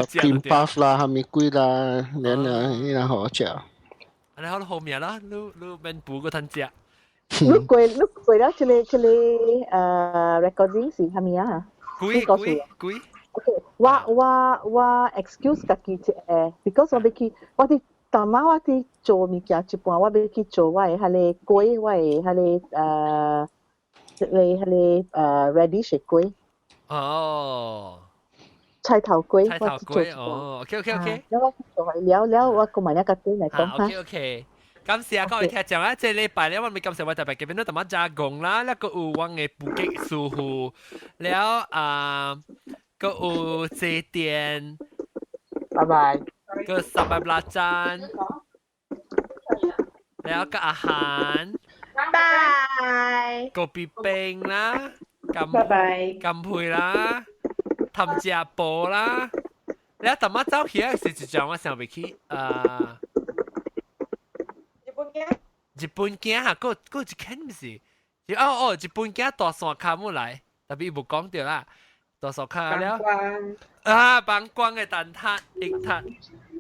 金巴啦，蝦米龜啦，你然好食。你好好命啦，你免補個攤食。你貴啦，出嚟recording 是係咪啊？貴。OK， 我 excuse 自己because 我哋去我哋大媽我哋做物件一般，我哋去做我係你龜，我係你radish 龜。哦。菜頭龜。哦 ，OK。แล้ว我做係แล้ว我個埋一個龜嚟講嚇。OK。感謝各位聽眾啊！即係禮拜咧，我咪感謝我特別嘅邊度同我加工啦，แล้วก็有我嘅補給疏忽，แล้วก็有謝電，拜拜，ก็สับแบบลาจานแล้วก็อาหาร拜。個別冰啦，拜拜。金配啦，氹只布啦。你阿媽走起來是一種我想袂起，日本鏡哈，個一間唔是，日本鏡大山卡冇來，特別冇講到啦，大山卡了，膀胱嘅蛋撻、液撻，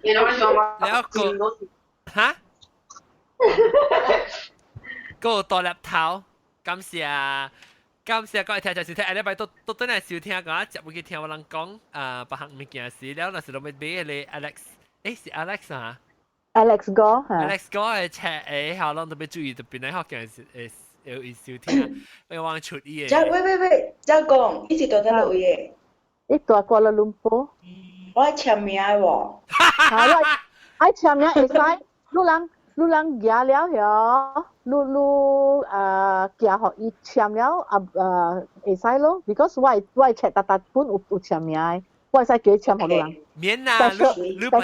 แล้ว個嚇，個大粒頭，感謝各位聽眾收聽，下禮拜都真係少聽講，接會去聽我人講別項物件事，แล้ว那時候咪俾你 Alex，是 Alex 啊 ？Alex 哥嚇 ，Alex 哥嘅車誒，後浪特別注意特別呢學件事有少聽，我忘出伊嘅。喂，再講，一直到喺度嘢。一大瓜拉隆坡。我簽名喎。我簽名會使，你人寄了嗬，你寄互伊簽了會使咯 ，because 我 check 本有簽名嘅，我會使叫伊簽互你人。免啦，你不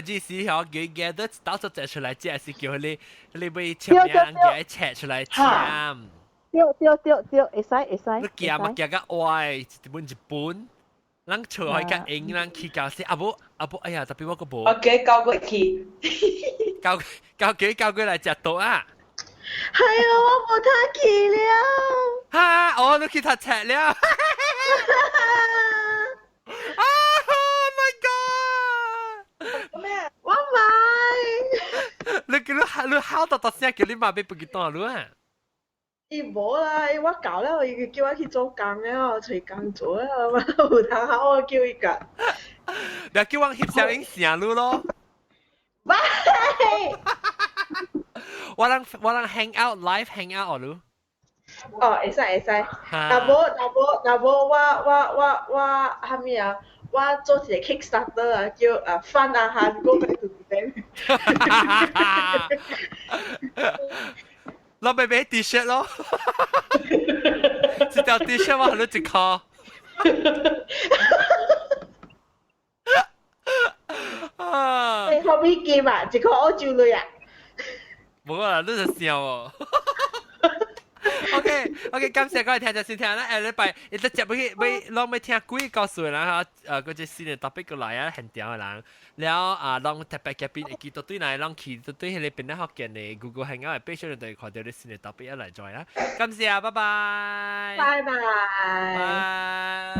只是嗬，佢都到時借出來，即係叫你俾簽名嘅check出來簽。對，會使。你寄嘛寄個歪，一本。咱厝可以甲英，咱去教死阿母，哎呀，特別我個無。OK，交過去。交過來食到啊！係啊，我冇睇見了。哈，你去讀冊了。Oh my god！咩？我買。你考到聲叫你媽俾不記當了啊！伊無啦，我搞了，伊叫我去做工了，找工做啊，有通好我叫伊個。不要叫我翕相影成路咯。喂！我人 hang out live hang out 咯。哦，會使。若無我蝦米啊？我做一個 Kickstarter 啊，叫Fun 啊韓國嘅主題。攞咪俾 T-shirt 咯，一條 T-shirt 我攞一箍。你可唔可以見啊？一個澳洲女啊？冇啊，你就笑喎。OK，感謝各位聽眾收聽啦。禮拜一直接俾攏要聽幾個數啦嚇，嗰隻新嘅 topic 過來啊，很屌嘅人。แล้ว攏特別嘅邊一記到對嚟攏去到對迄個邊咧學嘅呢 Google Hangout 嘅 page 度看到啲新嘅 topic 一嚟再啦。感謝，拜拜。拜拜。